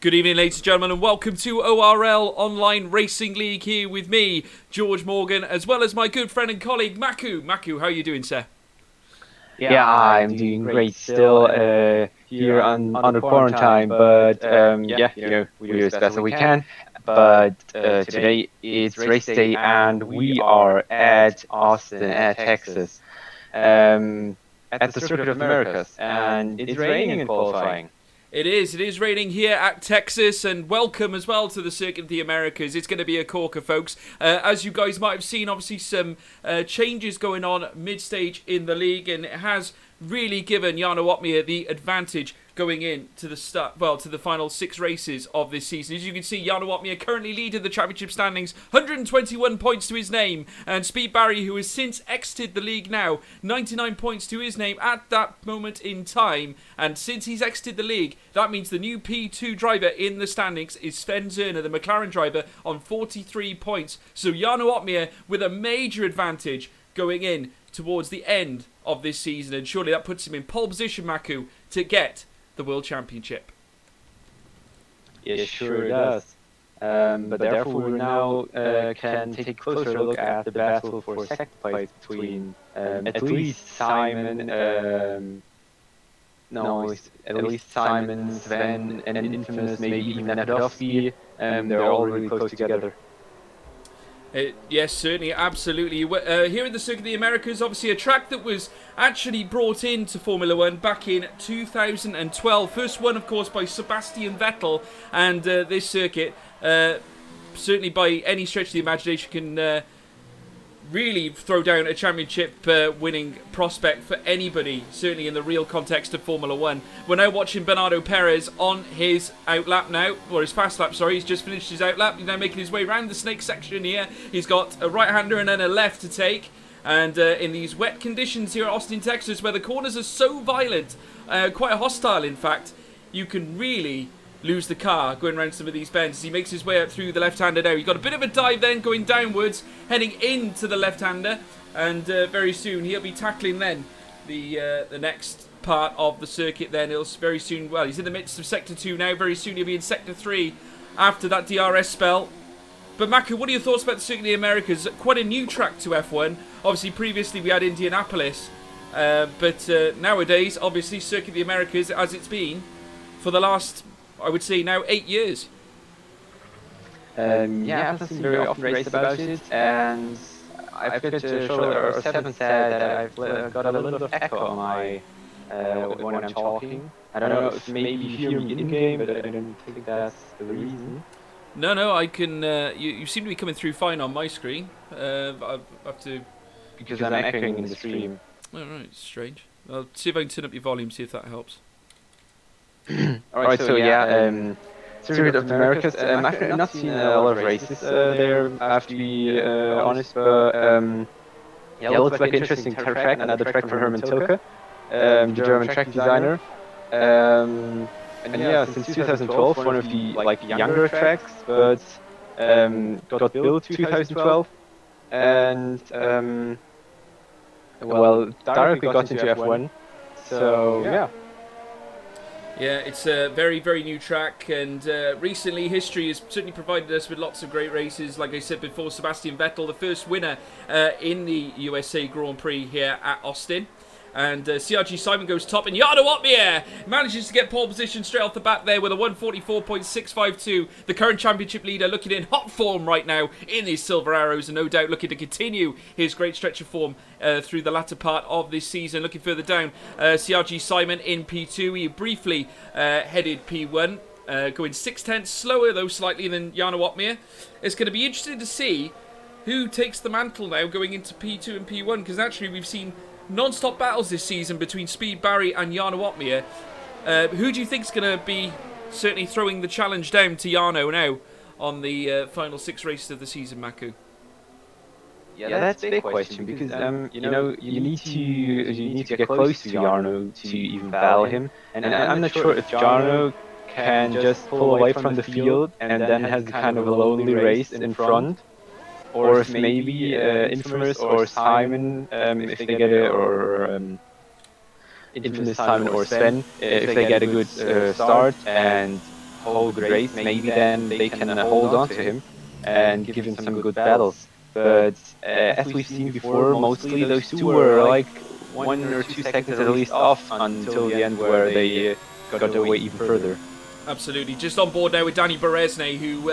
Good evening, ladies and gentlemen, and welcome to ORL Online Racing League here with me, George Morgan, as well as my good friend and colleague, Maku. Maku, how are you doing, sir? Yeah, I'm doing great still here on the quarantine, but we do as best as we can. But today it's race day, and we are at Austin, at Texas, at the Circuit of Americas, and it's raining in qualifying. It is raining here at Texas, and welcome as well to the Circuit of the Americas. It's going to be a corker, folks. As you guys might have seen, obviously some changes going on mid-stage in the league, and it has really given Jarno Opmeer the advantage going in to the to the final 6 races of this season. As you can see, Jarno Opmeer currently leading the championship standings, 121 points to his name, and Speed Barry, who has since exited the league now, 99 points to his name at that moment in time. And since he's exited the league, that means the new P2 driver in the standings is Sven Zerner, the McLaren driver, on 43 points. So Jarno Opmeer with a major advantage going in towards the end of this season, and surely that puts him in pole position, Maku, to get the World Championship. It sure does. But therefore we now can take a closer look at the battle for second place between at least Simon, Simon, Sven, and Infamous, maybe even Nadowski. They're all really close together. Yes, certainly, absolutely. Here in the Circuit of the Americas, obviously a track that was actually brought into Formula 1 back in 2012. First won, of course, by Sebastian Vettel, and this circuit, certainly by any stretch of the imagination, can really throw down a championship winning prospect for anybody, certainly in the real context of Formula 1. We're now watching Bernardo Perez on his outlap now, or his fast lap, sorry. He's just finished his outlap. He's now making his way around the snake section here. He's got a right-hander and then a left to take. And in these wet conditions here at Austin, Texas, where the corners are so violent, quite hostile in fact, you can really lose the car going around some of these bends. He makes his way up through the left-hander now. He's got a bit of a dive then going downwards, heading into the left-hander, and very soon he'll be tackling then the next part of the circuit then. He'll very soon, well, he's in the midst of Sector 2 now. Very soon he'll be in Sector 3 after that DRS spell. But Maku, what are your thoughts about the Circuit of the Americas? Quite a new track to F1. Obviously previously we had Indianapolis, but nowadays obviously Circuit of the Americas, as it's been for the last, I would say now, 8 years. I haven't seen very often race about it, and I've got to show Seven said that I've got a little bit of echo on my when I'm talking. I don't know if maybe you hear me in game, but I don't think that's the reason. No, I can. You seem to be coming through fine on my screen. I have to. Because I'm echoing in the stream. Oh, right, strange. I'll see if I can turn up your volume, see if that helps. Alright, so Circuit of the Americas, I've not seen a lot of races there, I have to be honest, but it looks like an interesting track, another track for Hermann Tilke, the German track designer. And since 2012, one of the younger tracks, but got built 2012, and directly got into F1, so yeah. Yeah, it's a very, very new track, and recently history has certainly provided us with lots of great races. Like I said before, Sebastian Vettel, the first winner in the USA Grand Prix here at Austin. And CRG Simon goes top, and Jarno Opmeer manages to get pole position straight off the bat there with a 144.652. The current championship leader looking in hot form right now in his Silver Arrows, and no doubt looking to continue his great stretch of form through the latter part of this season. Looking further down, CRG Simon in P2. He briefly headed P1, going 0.6 slower though slightly than Jarno Opmeer. It's going to be interesting to see who takes the mantle now going into P2 and P1, because actually we've seen non-stop battles this season between Speed Barry and Jarno Opmeer. Who do you think is going to be certainly throwing the challenge down to Jarno now on the final 6 races of the season, Maku? Yeah, that's a big question, because you need to get close to Jarno to even battle him, and I'm not sure if Jarno can just pull away from the field and then has kind of a lonely race in front, or if maybe Infamous or Simon, if they get it, or Infamous Simon or Sven, if they get a good start and whole good race, maybe then they can hold on to him and give him some good battles. But as we've seen before, mostly those two were like 1 or 2 seconds at least off until the end, where they got away even further. Absolutely. Just on board now with Danny Beresne, who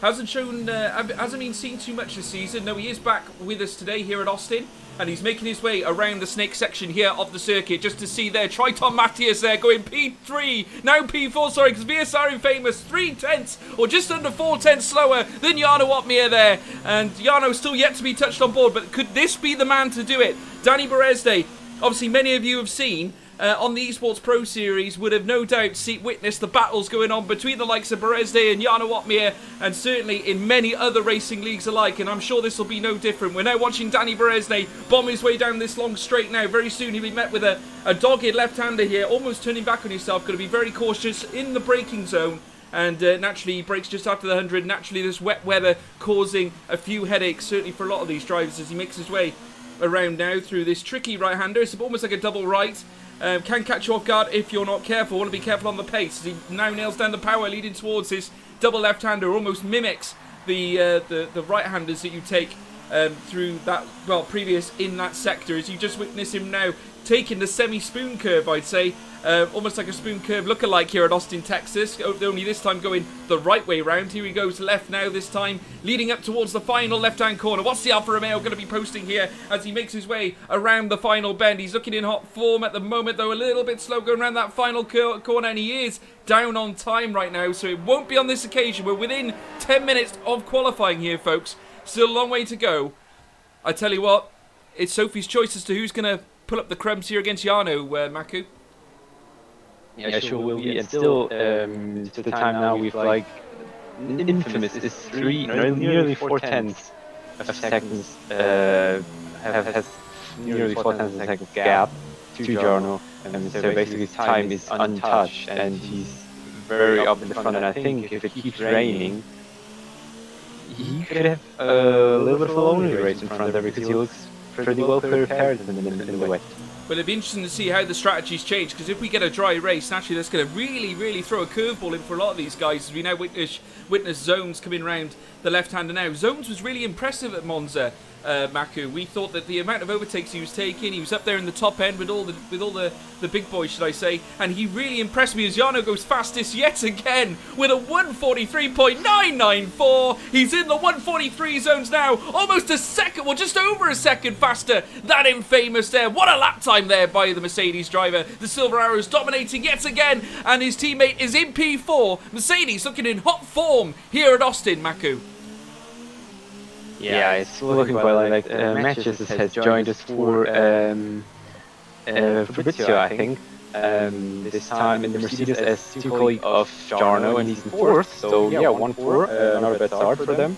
hasn't been seen too much this season. No, he is back with us today here at Austin, and he's making his way around the snake section here of the circuit, just to see there Triton Matthias there going P3, now P4, sorry, because VSR Infamous 3/10 or just under 4/10 slower than Jarno Opmeer there, and Jarno still yet to be touched on board, but could this be the man to do it? Danny Beresne, obviously many of you have seen on the Esports Pro Series, would have no doubt witnessed the battles going on between the likes of Beresne and Jarno Opmeer, and certainly in many other racing leagues alike, and I'm sure this will be no different. We're now watching Danny Beresne bomb his way down this long straight now. Very soon he'll be met with a dogged left-hander here, almost turning back on himself. Got to be very cautious in the braking zone, and naturally he brakes just after the 100. Naturally this wet weather causing a few headaches, certainly for a lot of these drivers, as he makes his way around now through this tricky right-hander. It's almost like a double right. Can catch you off guard if you're not careful. Want to be careful on the pace, as he now nails down the power, leading towards his double left-hander. Almost mimics the right-handers that you take through that, well, previous in that sector, as you just witness him now taking the semi-spoon curve, I'd say. Almost like a spoon curve lookalike here at Austin, Texas, only this time going the right way round. Here he goes left now, this time leading up towards the final left-hand corner. What's the Alfa Romeo going to be posting here as he makes his way around the final bend? He's looking in hot form at the moment, though a little bit slow going around that final corner, and he is down on time right now, so it won't be on this occasion. We're within 10 minutes of qualifying here, folks. Still a long way to go. I tell you what, it's Sophie's choice as to who's going to pull up the crumbs here against Jarno, Maku. Yeah, sure will be. And still, to the time now, we've like infamous is nearly 4/10 of seconds. Has nearly 4/10 of seconds gap to Jarno, so basically time is untouched, and he's very up in the front. And I think if it keeps raining, he could have a little bit of a lonely race in front there, because he looks pretty well prepared in the wet. Well, it'll be interesting to see how the strategies change, because if we get a dry race, naturally that's going to really throw a curveball in for a lot of these guys, as we now witness Zones coming round the left-hander now. Zones was really impressive at Monza, Maku. We thought that the amount of overtakes he was taking, he was up there in the top end with all the big boys, should I say, and he really impressed me as Jarno goes fastest yet again with a 1:43.994. He's in the 1:43 zones now, almost a second, well, just over a second faster than Infamous there. What a lap time there by the Mercedes driver. The Silver Arrows dominating yet again, and his teammate is in P4. Mercedes looking in hot form here at Austin, Maku. Yeah, it's looking well. Like Matches has joined us for Fabrizio, I think. This time in the Mercedes as two colleague of Jarno, and he's in fourth. So yeah, 1-4, not a bad start for them.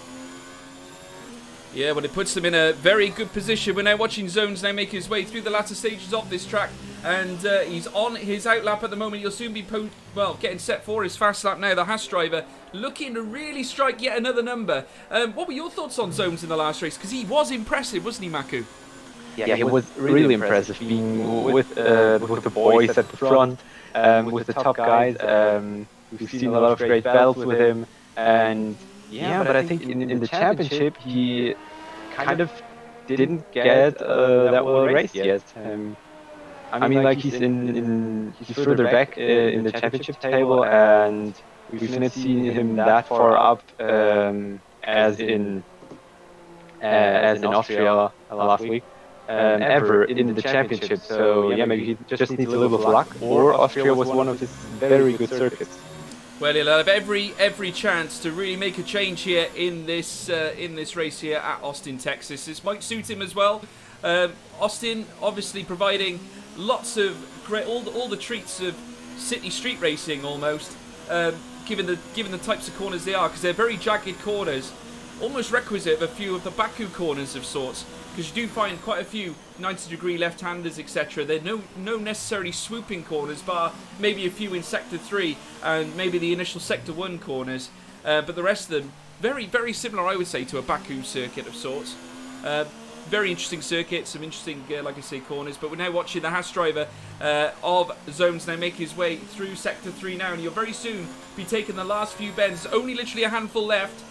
Yeah, well, it puts them in a very good position. We're now watching Zones now make his way through the latter stages of this track, and he's on his outlap at the moment. He'll soon be getting set for his fast lap now. The Haas driver looking to really strike yet another number. What were your thoughts on Zones in the last race? Because he was impressive, wasn't he, Maku? Yeah, he was really impressive, being with the boys at the front, with the top guys. We've seen a lot of great battles with him, and yeah, but I think in the championship he kind of didn't get that well raced yet. I mean, like he's further back in the championship table, and we've not seen him that far up as in Austria last week. Ever in the championship. So yeah, maybe he just needs a little bit of luck, or Austria was one of his very good circuits. Well, he'll have every chance to really make a change here in this race here at Austin, Texas. This might suit him as well. Austin obviously providing lots of great, all the treats of city street racing almost, given the types of corners they are, because they're very jagged corners, almost requisite of a few of the Baku corners of sorts. Because you do find quite a few 90-degree left-handers, etc. They're no necessarily swooping corners, but maybe a few in Sector 3 and maybe the initial Sector 1 corners. But the rest of them, very similar, I would say, to a Baku circuit of sorts. Very interesting circuit, some interesting, like I say, corners. But we're now watching the Haas driver of Zones now make his way through Sector 3 now. And you'll very soon be taking the last few bends. There's only literally a handful left.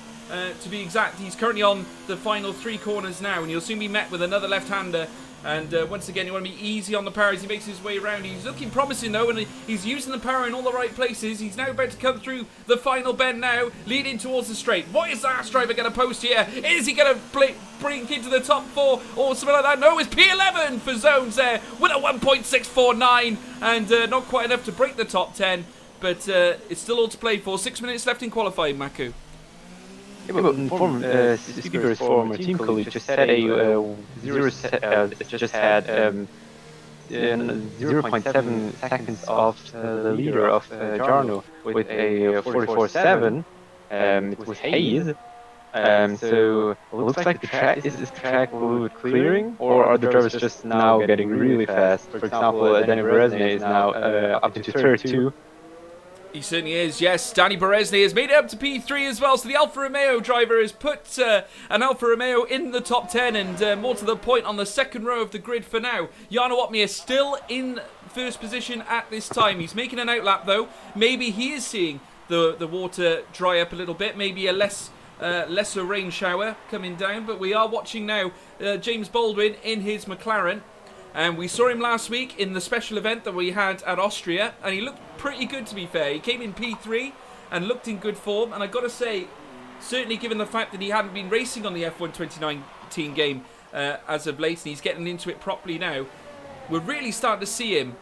To be exact, he's currently on the final 3 corners now, and he'll soon be met with another left-hander. And once again, you want to be easy on the power as he makes his way around. He's looking promising though, and he's using the power in all the right places. He's now about to come through the final bend now, leading towards the straight. What is that driver going to post here? Is he going to bring into the top 4 or something like that? No, it's P11 for zones there with a 1.649, and not quite enough to break the top 10. But it's still all to play for. 6 minutes left in qualifying, Maku. Yeah, but Speaker's former team colleague just had a 0.7 seconds off the leader of Jarno with a 44.7. It was Hayes. So it looks like the track is track a little bit clearing, or are the drivers just now getting really fast? For example, Danny Berezny is now up to 32. He certainly is, yes. Danny Berezny has made it up to P3 as well, so the Alfa Romeo driver has put an Alfa Romeo in the top 10, and more to the point, on the second row of the grid for now. Jarno Opmeer still in first position at this time. He's making an outlap though. Maybe he is seeing the water dry up a little bit, maybe a lesser rain shower coming down, but we are watching now James Baldwin in his McLaren. And we saw him last week in the special event that we had at Austria, and he looked pretty good, to be fair. He came in P3 and looked in good form, and I've got to say, certainly given the fact that he hadn't been racing on the F1 2019 game as of late, and he's getting into it properly now, we're really starting to see him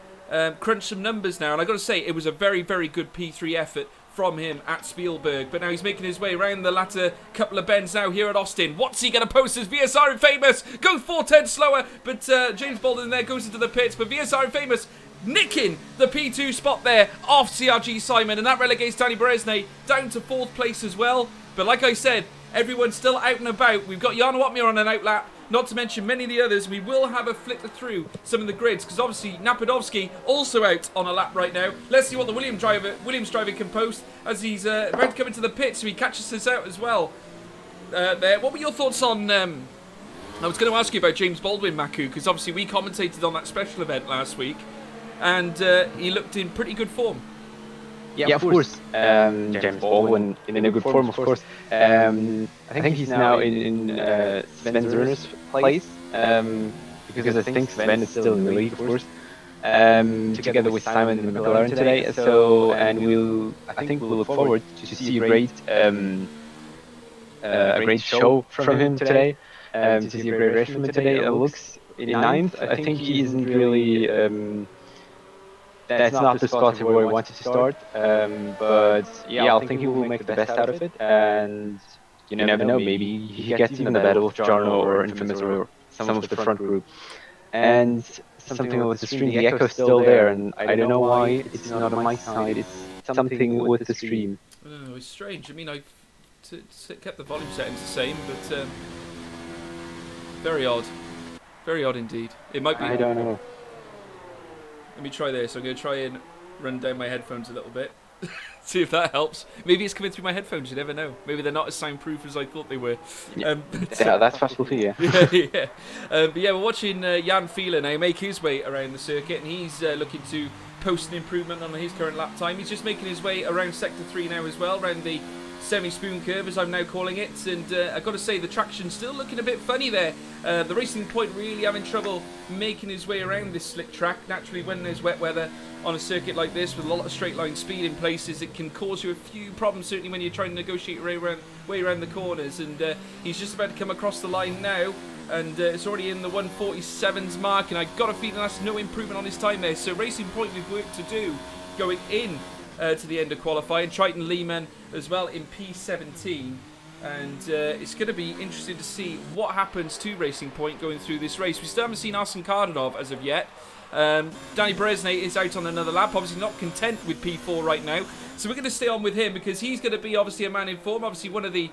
crunch some numbers now, and I've got to say, it was a very, very good P3 effort from him at Spielberg. But now he's making his way around the latter couple of bends now here at Austin. What's he going to post as VSR and Famous? Go 4/10 slower, but James Baldwin there goes into the pits. But VSR and Famous nicking the P2 spot there off CRG Simon, and that relegates Danny Berezny down to 4th place as well. But like I said, everyone's still out and about. We've got Jarno Opmeer on an outlap, not to mention many of the others. We will have a flicker through some of the grids, because obviously Napadovsky also out on a lap right now. Let's see what the Williams driver can post as he's about to come into the pit, so he catches us out as well. There. What were your thoughts on... I was going to ask you about James Baldwin, Maku, because obviously we commentated on that special event last week, and he looked in pretty good form. Yeah, of course. James Baldwin in a good form, of course. I think he's now in Sven Zerner's place, because I think Sven is still in the lead, of course, together with Simon in McLaren today. So, and I think we'll look forward to see a great show from him today. To see a great race from him today. It looks in 9th. I think he isn't really. That's not the spot where he wanted to start, but yeah, I think he will make the best out of it, and you never know, maybe he gets even the battle with Jarno or Infamous or some of the front group. And something with the stream, the echo's still there, and I don't know why it's not on my side, it's something with the stream. I don't know, it's strange. I mean, I've kept the volume settings the same, but very odd. Very odd indeed. It might be... I don't know. Let me try this. I'm going to try and run down my headphones a little bit. See if that helps. Maybe it's coming through my headphones, you never know. Maybe they're not as soundproof as I thought they were. Yeah, that's possible too, yeah. Yeah. But yeah, we're watching Jan Fieler now make his way around the circuit, and he's looking to post an improvement on his current lap time. He's just making his way around Sector 3 now as well, around the semi-spoon curve, as I'm now calling it, and I've got to say the traction's still looking a bit funny there. The Racing Point really having trouble making his way around this slick track. Naturally, when there's wet weather on a circuit like this with a lot of straight line speed in places, it can cause you a few problems, certainly when you're trying to negotiate your way around the corners. And he's just about to come across the line now, and it's already in the 147's mark, and I've got a feeling that's no improvement on his time there. So Racing Point with work to do going in to the end of qualifying. Triton Lehman as well in P17, and it's going to be interesting to see what happens to Racing Point going through this race. We still haven't seen Arsene Kardanov as of yet. Danny Berezny is out on another lap, obviously not content with P4 right now, so we're going to stay on with him because he's going to be obviously a man in form, obviously one of the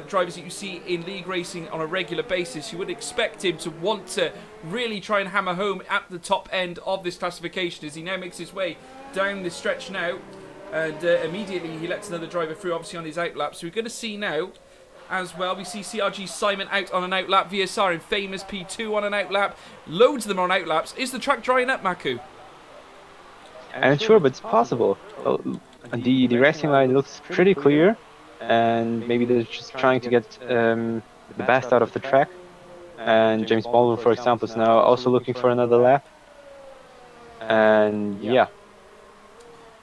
drivers that you see in league racing on a regular basis. You would expect him to want to really try and hammer home at the top end of this classification as he now makes his way down this stretch now, and immediately he lets another driver through, obviously on his outlap. So we're going to see now as well, we see CRG Simon out on an outlap, VSR and Famous P2 on an outlap, loads of them on outlaps. Is the track drying up, Maku? I'm not sure, but it's possible. the racing line looks pretty clear, and maybe they're just trying to get the best out of the track. And James Baldwin, for example, is now also looking for another lap. And yeah.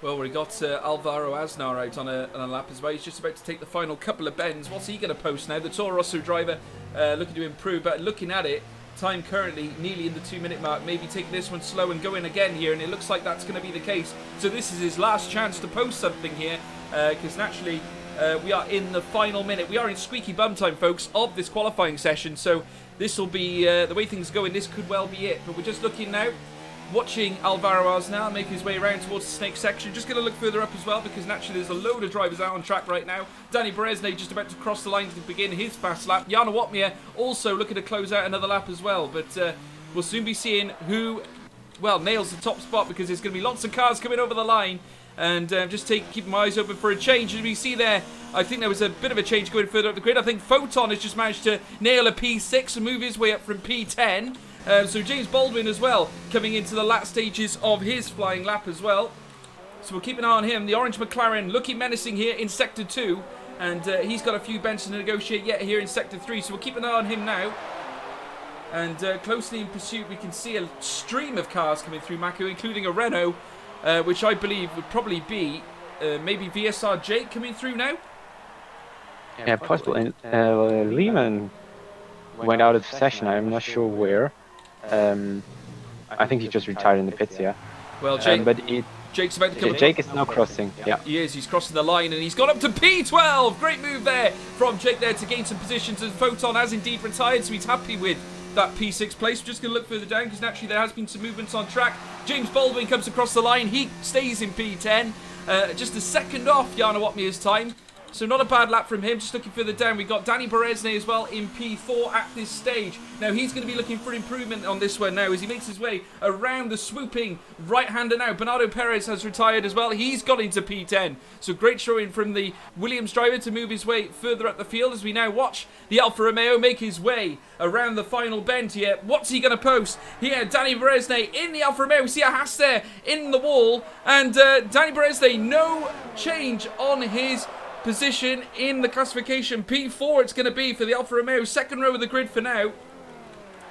Well, we got Alvaro Aznar out on a lap as well. He's just about to take the final couple of bends. What's he going to post now? The Toro Rosso driver looking to improve, but looking at it, time currently nearly in the 2-minute mark. Maybe take this one slow and go in again here, and it looks like that's going to be the case. So this is his last chance to post something here, because naturally we are in the final minute. We are in squeaky bum time, folks, of this qualifying session. So this will be, the way things are going, this could well be it. But we're just looking now, watching Alvaro Aznar make his way around towards the snake section. Just going to look further up as well, because naturally there's a load of drivers out on track right now. Danny Beresnay just about to cross the line to begin his fast lap. Jana Watmir also looking to close out another lap as well. But we'll soon be seeing who, well, nails the top spot, because there's going to be lots of cars coming over the line. And just keep my eyes open for a change. As we see there, I think there was a bit of a change going further up the grid. I think Photon has just managed to nail a P6 and move his way up from P10. So James Baldwin as well, coming into the last stages of his flying lap as well. So we'll keep an eye on him. The orange McLaren looking menacing here in Sector 2. And he's got a few bends to negotiate yet here in Sector 3. So we'll keep an eye on him now. And closely in pursuit, we can see a stream of cars coming through Mako, including a Renault, which I believe would probably be maybe VSR Jake coming through now. Yeah, possible. And Lehman went out of session. I'm not sure where. I think he just retired in the pits, yeah. Well, Jake, Jake's about to come. Jake is now crossing, yeah. He is, he's crossing the line, and he's got up to P12. Great move there from Jake there to gain some positions, and Photon has indeed retired, so he's happy with that P6 place. We're just going to look further down, because naturally there has been some movements on track. James Baldwin comes across the line. He stays in P10. Just a second off Jana Watmir's time. So not a bad lap from him. Just looking further down, we've got Danny Beresnay as well in P4 at this stage. Now he's going to be looking for improvement on this one now as he makes his way around the swooping right-hander now. Bernardo Perez has retired as well. He's got into P10. So great showing from the Williams driver to move his way further up the field as we now watch the Alfa Romeo make his way around the final bend here. What's he going to post? Here, Danny Beresnay in the Alfa Romeo. We see a Haas there in the wall. And Danny Beresnay, no change on his position in the classification. P4 it's going to be for the Alfa Romeo, second row of the grid for now.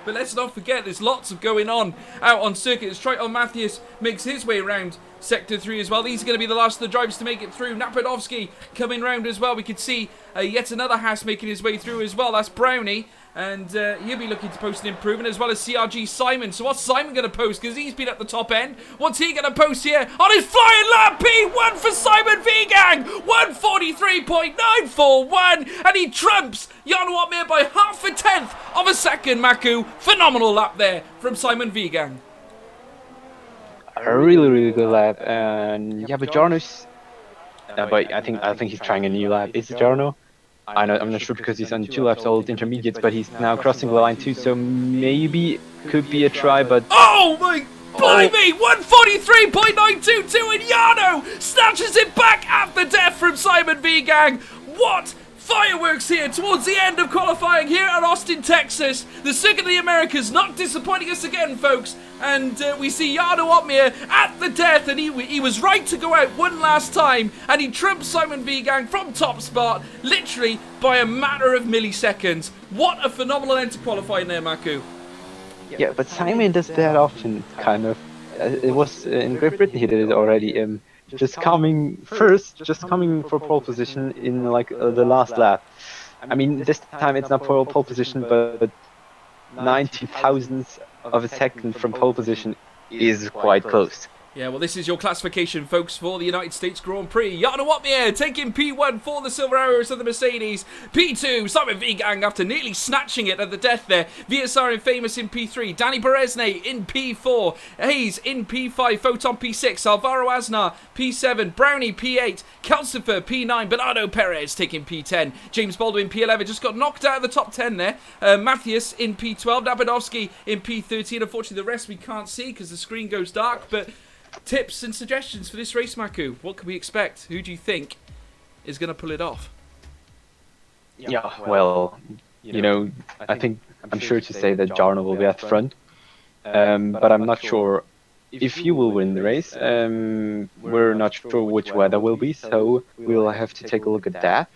But let's not forget, there's lots of going on out on circuit as Triton Matthews makes his way around Sector 3 as well. These are going to be the last of the drivers to make it through. Napadovsky coming round as well. We could see yet another Haas making his way through as well. That's Brownie. And he'll be looking to post an improvement, as well as CRG Simon. So what's Simon going to post? Because he's been at the top end. What's he going to post here on his flying lap? P1 for Simon Vigang. 143.941. And he trumps Jan Watmir by half a tenth of a second, Maku. Phenomenal lap there from Simon Vigang. A really, really good lap. And yeah, but Jarno's... but I think he's trying a new lap. Is it Jarno? I'm not sure, because he's on 2 laps old intermediates, but he's now crossing the line too, so maybe could be a try, but... Oh my... Blimey! 143.922 and Yano snatches it back at the death from Simon Vigang. What fireworks here towards the end of qualifying here at Austin, Texas. The Circuit of the Americas not disappointing us again, folks. And we see Yano Watmir at the death, and he was right to go out one last time, and he trumped Simon Vigang from top spot, literally by a matter of milliseconds. What a phenomenal end to qualifying there, Maku. Yeah, but Simon does that often, kind of. It was in Great Britain he did it already. Just coming for pole position in like the last lap. I mean, this time it's not pole position, but 90 thousandths of a second from pole position is quite close. Yeah, well, this is your classification, folks, for the United States Grand Prix. Jana Watmir taking P1 for the Silver Arrows of the Mercedes. P2, Simon Vigang after nearly snatching it at the death there. VSR and Famous in P3. Danny Beresnay in P4. Hayes in P5. Photon P6. Alvaro Aznar P7. Brownie P8. Calcifer P9. Bernardo Perez taking P10. James Baldwin P11. Just got knocked out of the top 10 there. Matthias in P12. Nabadovsky in P13. Unfortunately, the rest we can't see because the screen goes dark, but... Tips and suggestions for this race, Maku. What can we expect? Who do you think is going to pull it off? Yeah, well, you know, I'm sure to say that Jarno will be at the front, but I'm not sure if you will win the race. We're not sure which weather will be, so we'll have to take a look at that.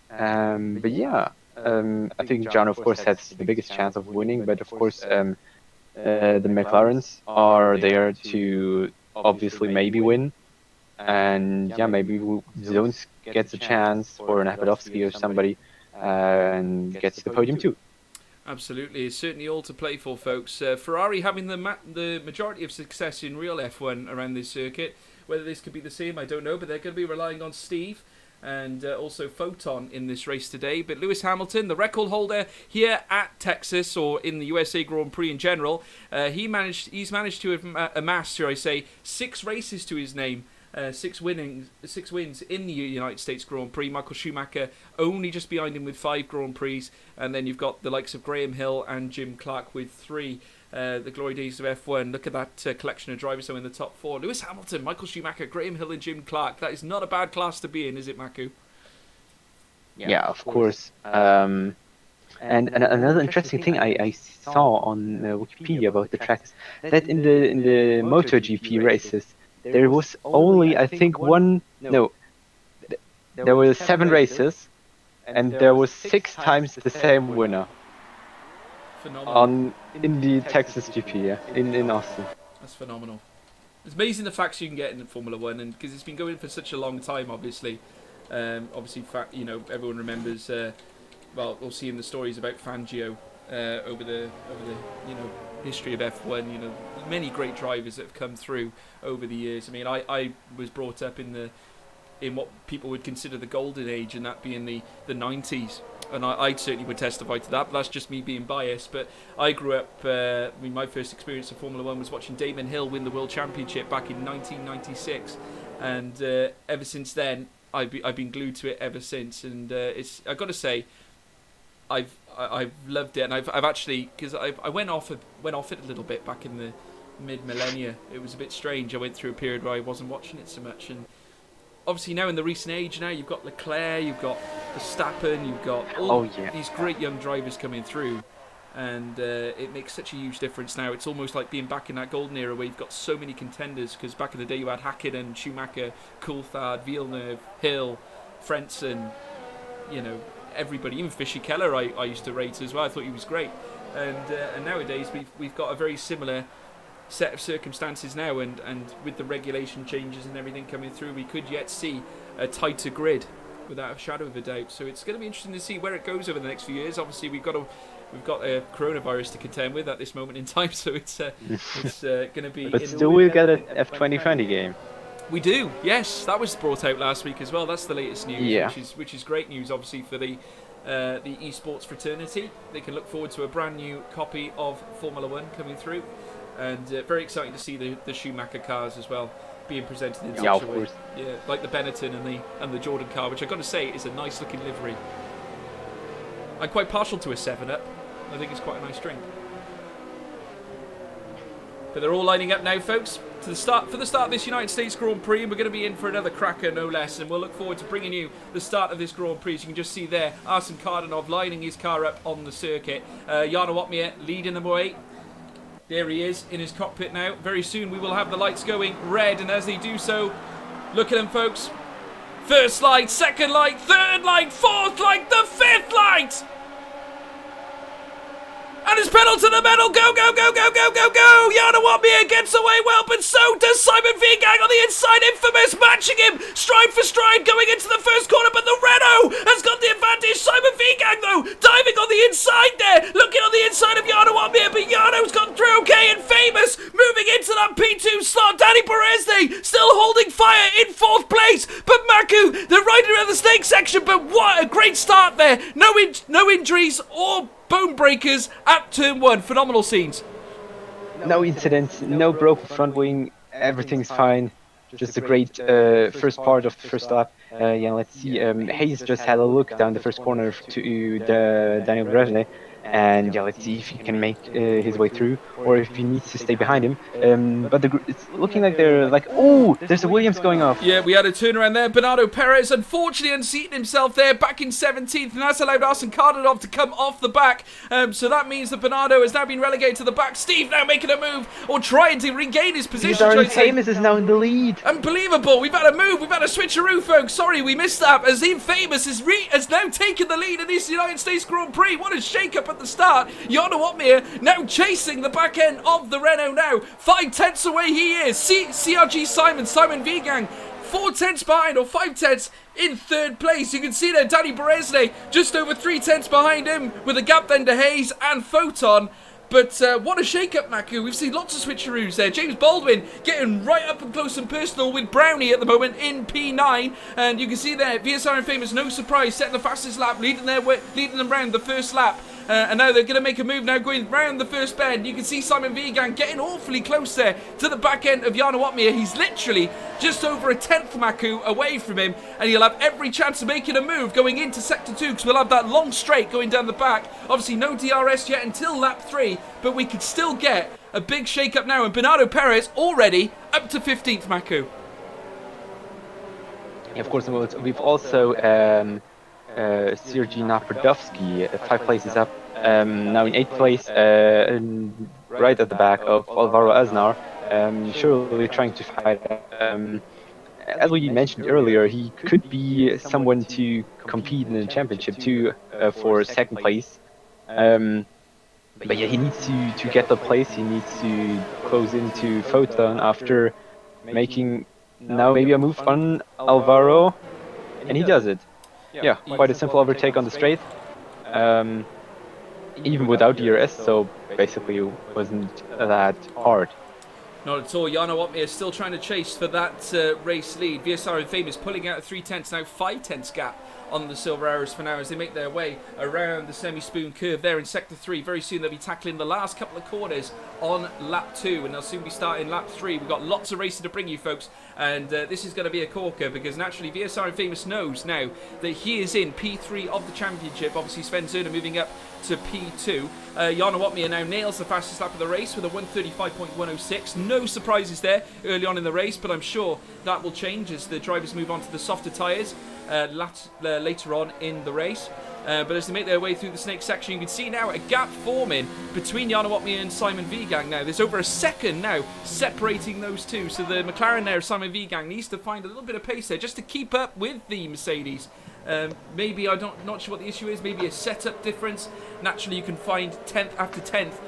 But yeah, I think John, of course, has the biggest chance of winning. But of course, the McLarens are there to obviously maybe win. And yeah, maybe Zones gets a chance, or Napadovsky or somebody, and gets the podium too. Absolutely, it's certainly all to play for, folks. Ferrari having the majority of success in real F1 around this circuit. Whether this could be the same, I don't know, but they're going to be relying on Steve and also Photon in this race today. But Lewis Hamilton, the record holder here at Texas, or in the USA Grand Prix in general, he's managed to amass, shall I say, 6 races to his name. 6 wins in the United States Grand Prix. Michael Schumacher only just behind him with 5 Grand Prix, and then you've got the likes of Graham Hill and Jim Clark with 3. The glory days of F1. Look at that collection of drivers in the top 4. Lewis Hamilton, Michael Schumacher, Graham Hill and Jim Clark. That is not a bad class to be in, is it, Maku? Yeah, of course. And another interesting thing I saw on Wikipedia about the tracks, that in the MotoGP races, there was only, I think, there were 7 races, and there was 6 times the same winner. Phenomenal. In the Texas GP, yeah, in Austin. That's phenomenal. It's amazing the facts you can get in Formula 1, and because it's been going for such a long time, obviously. Everyone remembers, we'll see in the stories about Fangio over the history of F1, many great drivers that have come through over the years. I mean, I was brought up in what people would consider the golden age, and that being the 90s, and I certainly would testify to that, but that's just me being biased. But I grew up, my first experience of Formula 1 was watching Damon Hill win the World Championship back in 1996, and ever since then I've been glued to it ever since. And I've got to say, I've loved it, and I've actually, because I went off it a little bit back in the mid-millennia. It was a bit strange. I went through a period where I wasn't watching it so much, and obviously now in the recent age, now you've got Leclerc, you've got Verstappen, you've got all these great young drivers coming through, and it makes such a huge difference now. It's almost like being back in that golden era where you've got so many contenders, because back in the day you had Hakkinen, Schumacher, Coulthard, Villeneuve, Hill, Frentzen, everybody, even Fischer Keller I used to rate as well. I thought he was great, and nowadays we've got a very similar set of circumstances now, and with the regulation changes and everything coming through, we could yet see a tighter grid without a shadow of a doubt. So it's going to be interesting to see where it goes over the next few years. Obviously we've got a coronavirus to contend with at this moment in time, so it's going to be. But still, we'll get an F2020 game. We do, yes. That was brought out last week as well. That's the latest news, yeah. which is great news, obviously, for the esports fraternity. They can look forward to a brand new copy of Formula 1 coming through, and very exciting to see the Schumacher cars as well being presented in such a way. Yeah, like the Benetton and the Jordan car, which I've got to say is a nice looking livery. I'm quite partial to a 7-Up. I think it's quite a nice drink. But they're all lining up now, folks, for the start of this United States Grand Prix, and we're going to be in for another cracker, no less. And we'll look forward to bringing you the start of this Grand Prix. As you can just see there, Arsene Kardinov lining his car up on the circuit. Jarno Opmeer leading them away. There he is in his cockpit now. Very soon we will have the lights going red, and as they do so, look at them, folks. First light, second light, third light, fourth light, the fifth light! And it's pedal to the metal, go, go, go, go, go, go, go! Jarno Opmeer gets away well, but so does Simon Vigang on the inside, infamous, matching him, stride for stride, going into the first corner, but the Renault has got the advantage. Simon Vigang, though, diving on the inside there, looking on the inside of Jarno Opmeer, but Jarno's gone through okay, and Famous moving into that P2 slot. Danny Perez still holding fire in 4th place, but Maku, they're right around the stake section, but what a great start there. No injuries or bone breakers at turn 1. Phenomenal scenes. No incidents, no broken front wing, everything's fine. Just a great first part of the first lap. Let's see. Hayes just had a look down the first corner to Daniel Brezhnev, And yeah, let's see if he can make his way through, or if he needs to stay behind him. But it's looking like they're like, oh, there's a Williams going off. Yeah, we had a turnaround there. Bernardo Perez unfortunately unseated himself there back in 17th, and that's allowed Arsene Kardinov to come off the back. So that means that Bernardo has now been relegated to the back. Steve now making a move, or trying to regain his position. Darren Famous is now in the lead. Unbelievable. We've had a move. We've had a switcheroo, folks. Sorry, we missed that. Azim Famous has now taken the lead in this United States Grand Prix. What a shake-up at the start. Yana Watmir now chasing the back end of the Renault now. 5/10 away he is. CRG Simon Vigang 4/10 behind, or 5/10 in third place. You can see there Danny Beresne just over 3/10 behind him, with a gap then to Hayes and Photon. But what a shake-up, Maku. We've seen lots of switcheroos there. James Baldwin getting right up and close and personal with Brownie at the moment in P9. And you can see there, VSR and Famous, no surprise, setting the fastest lap, leading them round the first lap. And now they're going to make a move now, going round the first bend. You can see Simon Vigan getting awfully close there to the back end of Yana Watmir. He's literally just over a 10th Maku away from him, and he'll have every chance of making a move going into Sector 2, because we'll have that long straight going down the back. Obviously no DRS yet until lap 3, but we could still get a big shake-up now, and Bernardo Perez already up to 15th Maku. Yeah, of course, we've also Sergei Naprodovsky 5 places up, now in 8th place, right at the back of Alvaro Aznar, surely trying to fight. As we mentioned earlier, he could be someone to compete in the championship too, for 2nd place. But yeah, he needs to get the place. He needs to close into Photon after making now maybe a move on Alvaro, and he does it. Yeah, quite a simple overtake on the straight, even without DRS, so basically it wasn't that hard. Not at all. Yana Watmir is still trying to chase for that race lead. VSR and Famous pulling out 3/10, now 5/10 gap on the Silver Arrows for now as they make their way around the semi-spoon curve there in Sector 3. Very soon they'll be tackling the last couple of corners on lap 2, and they'll soon be starting lap 3. We've got lots of racing to bring you, folks, and this is going to be a corker, because naturally VSR and Famous knows now that he is in P3 of the championship. Obviously Sven Zerner moving up to P2. Yana Watmir now nails the fastest lap of the race with a 1:35.106. No surprises there early on in the race, but I'm sure that will change as the drivers move on to the softer tyres later on in the race. But as they make their way through the snake section, you can see now a gap forming between Yana Watmir and Simon Vigang now. There's over a second now separating those two. So the McLaren there, Simon Vigang, needs to find a little bit of pace there just to keep up with the Mercedes. Maybe not sure what the issue is. Maybe a setup difference. Naturally, you can find 10th after 10th,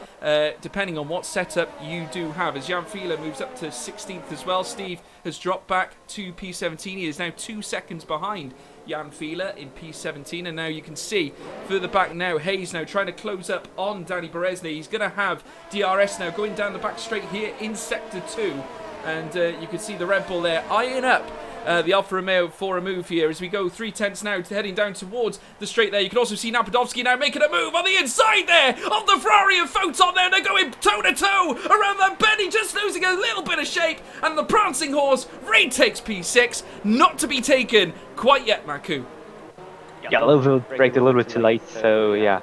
depending on what setup you do have. As Jan Fieler moves up to 16th as well. Steve has dropped back to P17. He is now 2 seconds behind Jan Fieler in P17, and now you can see further back now, Hayes now trying to close up on Danny Beresne. He's going to have DRS now going down the back straight here in Sector 2, and you can see the Red Bull there eyeing up the Alfa Romeo for a move here as we go 3/10 now, heading down towards the straight there. You can also see Napodovsky now making a move on the inside there of the Ferrari and Photon there. They're going toe-to-toe around that bend. He just losing a little bit of shape, and the prancing horse retakes P6. Not to be taken quite yet, Maku. Yeah, a little bit, braked a little bit too late, so yeah,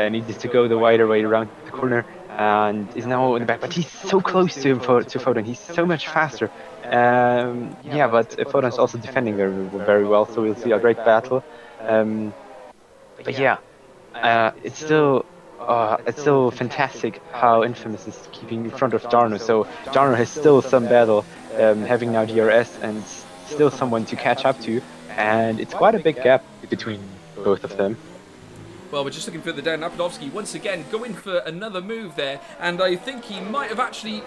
needed to go the wider way around the corner, and is now in the back, but he's so close to him, to Photon. He's so much faster. Yeah, but Photon's also defending very well, so we'll see a great battle. But yeah, it's still fantastic how Infamous is keeping in front of Jarno. So Jarno has still some battle, having now DRS and still someone to catch up to, and it's quite a big gap between both of them. Well, we're just looking further down. Napodovsky once again going for another move there, and I think he might have actually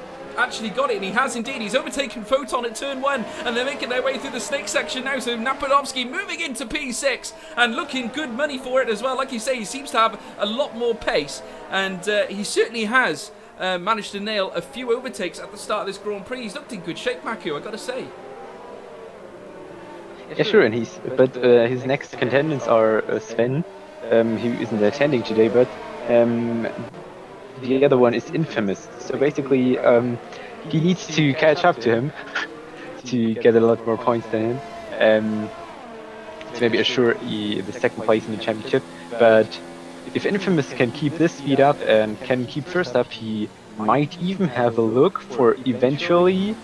got it, and he has indeed. He's overtaken Photon at turn 1, and they're making their way through the snake section now. So Napodovsky moving into P6 and looking good money for it as well. Like you say, he seems to have a lot more pace, and he certainly has managed to nail a few overtakes at the start of this Grand Prix. He's looked in good shape, Maku, I gotta say. Yeah, sure, and his next contenders are Sven, who isn't attending today, but the other one is Infamous. So basically, he needs to catch up to him to get a lot more points than him, to maybe assure the second place in the championship. But if Infamous can keep this speed up and can keep first up, he might even have a look for eventually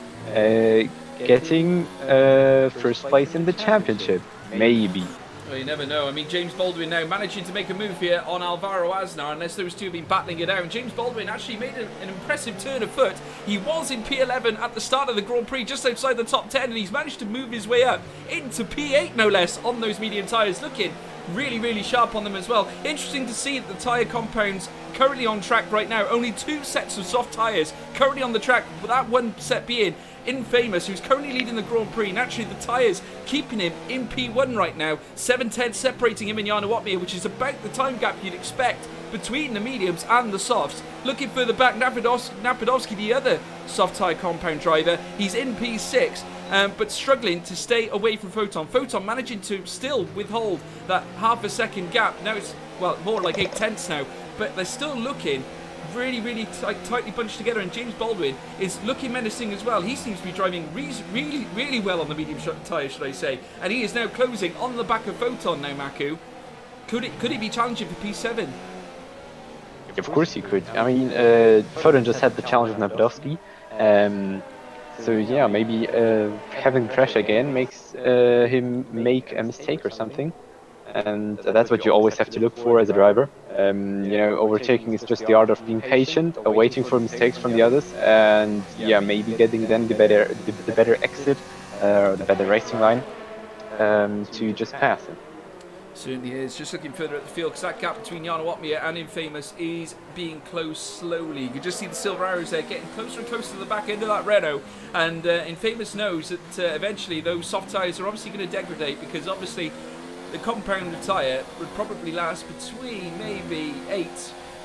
getting first place in the championship. Maybe. Well, you never know. I mean, James Baldwin now managing to make a move here on Alvaro Aznar, unless those two have been battling it out. And James Baldwin actually made an impressive turn of foot. He was in P11 at the start of the Grand Prix, just outside the top 10, and he's managed to move his way up into P8, no less, on those medium tyres, looking really, really sharp on them as well. Interesting to see that the tyre compounds currently on track right now. Only 2 sets of soft tyres currently on the track, with that one set being Infamous, who's currently leading the Grand Prix. Naturally, the tyres keeping him in P1 right now. 7/10 separating him and Jarno Opmeer, which is about the time gap you'd expect between the mediums and the softs. Looking further back, Napadovsky, the other soft tyre compound driver, he's in P6. But struggling to stay away from Photon. Photon managing to still withhold that half a second gap. Now it's, well, more like 8/10 now. But they're still looking really, really tightly bunched together. And James Baldwin is looking menacing as well. He seems to be driving really, really well on the medium tyres, should I say. And he is now closing on the back of Photon now, Maku. Could he be challenging for P7? Of course he could. I mean, Photon just had the challenge with Napadovsky. So yeah, maybe having crash again makes him make a mistake or something, and that's what you always have to look for as a driver. You know, overtaking is just the art of being patient, waiting for mistakes from the others, and yeah, maybe getting then the better exit, or the better racing line, to just pass it. Certainly is. Just looking further at the field, because that gap between Jarno Opmeer and Infamous is being closed slowly. You can just see the silver arrows there getting closer and closer to the back end of that Renault, and Infamous knows that eventually those soft tyres are obviously going to degrade, because obviously the compound tyre would probably last between maybe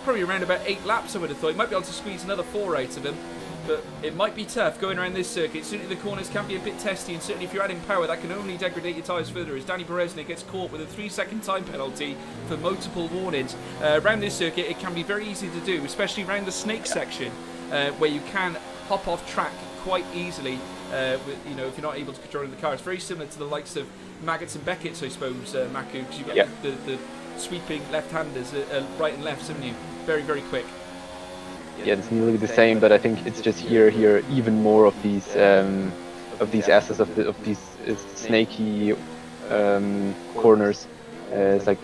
probably around about 8 laps, I would have thought. You might be able to squeeze another 4 out of him, but it might be tough going around this circuit. Certainly the corners can be a bit testy, and certainly if you're adding power, that can only degrade your tyres further, as Danny Bereznik gets caught with a 3-second time penalty for multiple warnings. Around this circuit, it can be very easy to do, especially around the snake section, where you can hop off track quite easily, you know, if you're not able to control the car. It's very similar to the likes of Maggots and Beckett's, I suppose, Maku, because you get the sweeping left-handers, right and left, haven't you? Very, very quick. Yeah, it's nearly the same, but I think it's just here even more of these asses of these snaky corners. It's like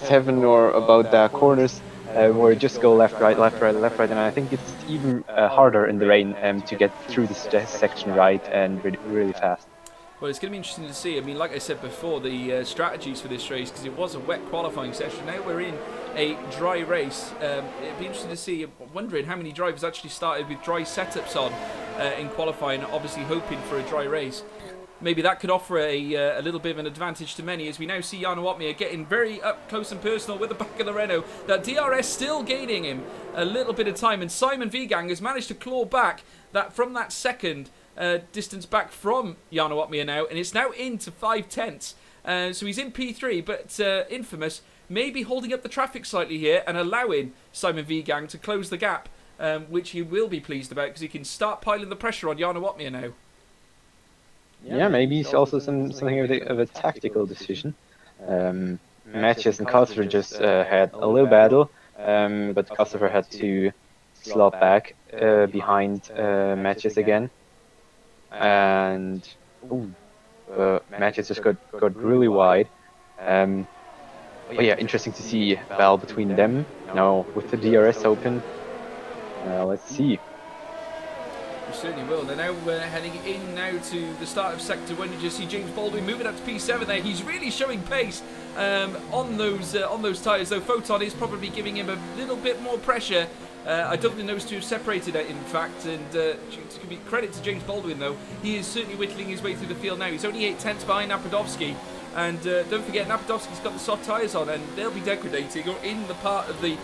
7 or about that corners where you just go left, right, and I think it's even harder in the rain to get through this section right and really fast. Well, it's going to be interesting to see. I mean, like I said before, the strategies for this race, because it was a wet qualifying session. Now we're in a dry race. It'd be interesting to see. I'm wondering how many drivers actually started with dry setups on in qualifying, obviously hoping for a dry race. Maybe that could offer a little bit of an advantage to many, as we now see Jarno Opmeer getting very up close and personal with the back of the Renault. That DRS still gaining him a little bit of time, and Simon Vigang has managed to claw back that from that second distance back from Jarno Opmeer now, and it's now into 5/10. So he's in P3, but Infamous maybe holding up the traffic slightly here and allowing Simon Vigang to close the gap, which he will be pleased about, because he can start piling the pressure on Jarno Opmeer now. Yeah, maybe it's also something of a tactical decision. Matches and Kosover just had a little battle, but Kosover had to slot back behind Matches again. And Matches just got really wide. But yeah, interesting to see battle between them now with the DRS open. Let's see. We certainly will. They're now heading in now to the start of Sector 1. You just see James Baldwin moving up to P7 there. He's really showing pace on those tyres, though Photon is probably giving him a little bit more pressure. I don't think those two have separated, in fact, and to be credit to James Baldwin, though, he is certainly whittling his way through the field now. He's only 8/10 behind Napadovsky, and don't forget, Napadovsky's got the soft tyres on, and they'll be degrading or in the part of the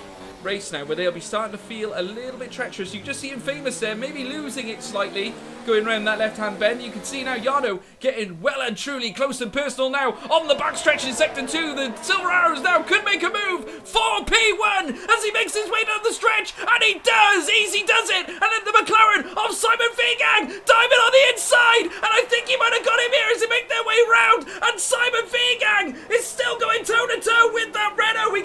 race now where they'll be starting to feel a little bit treacherous. You can just see Infamous there, maybe losing it slightly, going around that left-hand bend. You can see now Jarno getting well and truly close and personal now on the backstretch in Sector 2. The Silver Arrows now could make a move for P1 as he makes his way down the stretch, and he does! Easy does it! And then the McLaren of Simon Vigang diving on the inside, and I think he might have got him here as they make their way round, and Simon Vigang is still going toe-to-toe with that Renault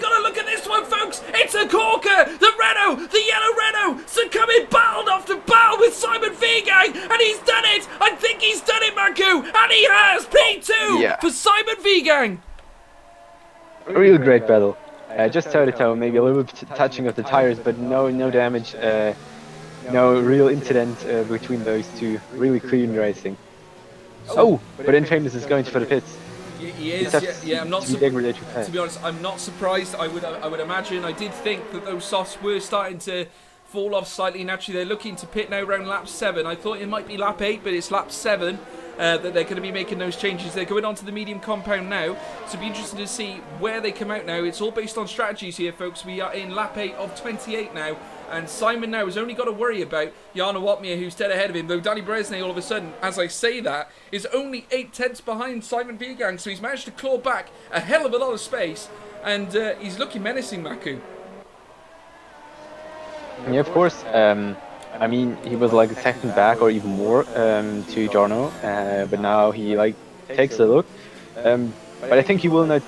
Gang. A real great battle. Just toe to toe, maybe a little bit touching of the tires, but no damage. No real incident between those two. Really clean racing. So, but Infamous is going for the pits. He is. Yeah, I'm not. To be honest, I'm not surprised. I would imagine. I did think that those softs were starting to fall off slightly. Naturally, they're looking to pit now around lap 7. I thought it might be lap 8, but it's lap 7 that they're going to be making those changes. They're going on to the medium compound now. So it'll be interesting to see where they come out now. It's all based on strategies here, folks. We are in lap 8 of 28 now. And Simon now has only got to worry about Jarno Watmir, who's dead ahead of him. Though Danny Bresnay, all of a sudden, as I say that, is only 8 tenths behind Simon Biergang. So he's managed to claw back a hell of a lot of space. And he's looking menacing, Maku. Yeah, of course. I mean, he was like a second back or even more to Jarno. But now he like takes a look. But I think he will not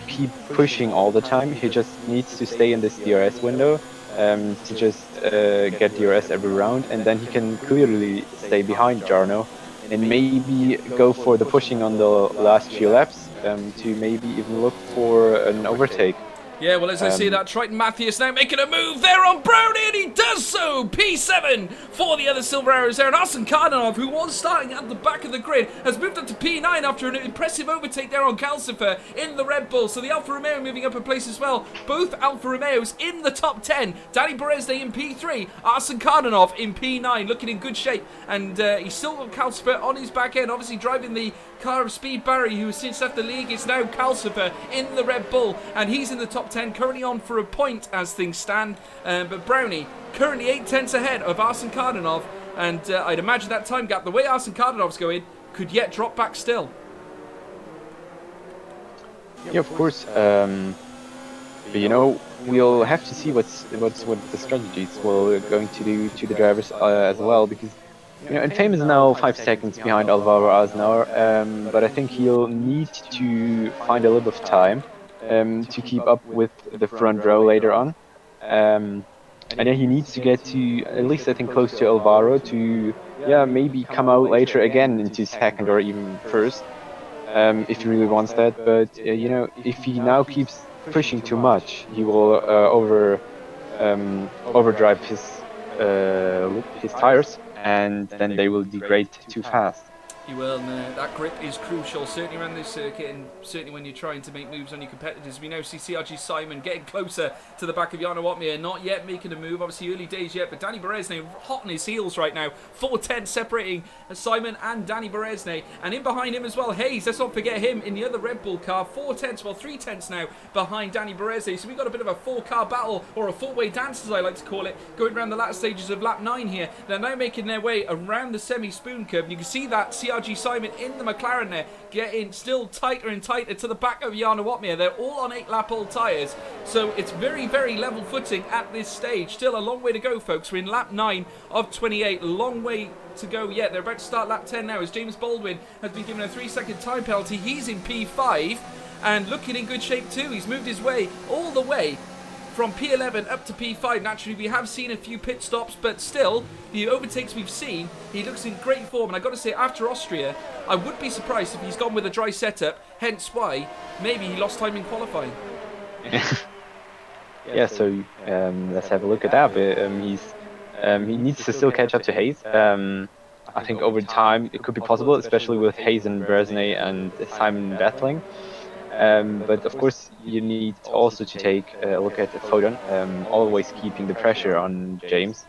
keep pushing all the time. He just needs to stay in this DRS window. To just get DRS every round, and then he can clearly stay behind Jarno and maybe go for the pushing on the last few laps to maybe even look for an overtake. Yeah, well, as I see that, Triton Matthews now making a move there on Brownie, and he does so! P7 for the other Silver Arrows there, and Arsene Kardanov, who was starting at the back of the grid, has moved up to P9 after an impressive overtake there on Calcifer in the Red Bull. So the Alfa Romeo moving up a place as well. Both Alfa Romeos in the top 10. Danny Beresnay in P3, Arsene Kardanov in P9, looking in good shape. And he's still got Calcifer on his back end, obviously driving the car of Speed Barry, who has since left the league. It's now Calcifer in the Red Bull, and he's in the top 10, currently on for a point as things stand. But Brownie currently 8 tenths ahead of Arsene Kardanov, and I'd imagine that time gap, the way Arsene Kardanov's going, could yet drop back still. Yeah, of course. But you know, we'll have to see what the strategies will going to do to the drivers as well, because you know, Infamous is now 5 seconds behind Alvaro Aznauer, but I think he'll need to find a little bit of time to keep up with the front row later on. And then he needs to get to at least, I think, close to Alvaro to, yeah, maybe come out later again into second or even first, if he really wants that. But you know, if he now keeps pushing too much, he will overdrive his tires, and then they will degrade too fast. He will, and that grip is crucial, certainly around this circuit, and certainly when you're trying to make moves on your competitors. We now see CRG Simon getting closer to the back of Jarno Watmir, not yet making a move, obviously early days yet, but Danny Beresnay hot on his heels right now, 4 tenths separating Simon and Danny Beresnay, and in behind him as well, Hayes, let's not forget him in the other Red Bull car, 4 tenths, well 3 tenths now behind Danny Beresnay, so we've got a bit of a 4-car battle, or a 4-way dance as I like to call it, going around the latter stages of lap 9 here. They're now making their way around the semi-spoon curve, and you can see that CRG Simon in the McLaren there, getting still tighter and tighter to the back of Jarno Watmir. They're all on 8-lap-old tyres, so it's very, very level footing at this stage. Still a long way to go, folks. We're in lap 9 of 28. Long way to go yet. They're about to start lap 10 now, as James Baldwin has been given a 3-second time penalty. He's in P5 and looking in good shape too. He's moved his way all the way from P11 up to P5. Naturally, we have seen a few pit stops, but still, the overtakes we've seen, he looks in great form. And I've got to say, after Austria, I would be surprised if he's gone with a dry setup, hence why maybe he lost time in qualifying. Yeah, so let's have a look at that. He needs to still catch up to Hayes. I think over time it could be possible, especially with Hayes and Beresnay and Simon battling. But of course, you need also to take a look at Foden, always keeping the pressure on James,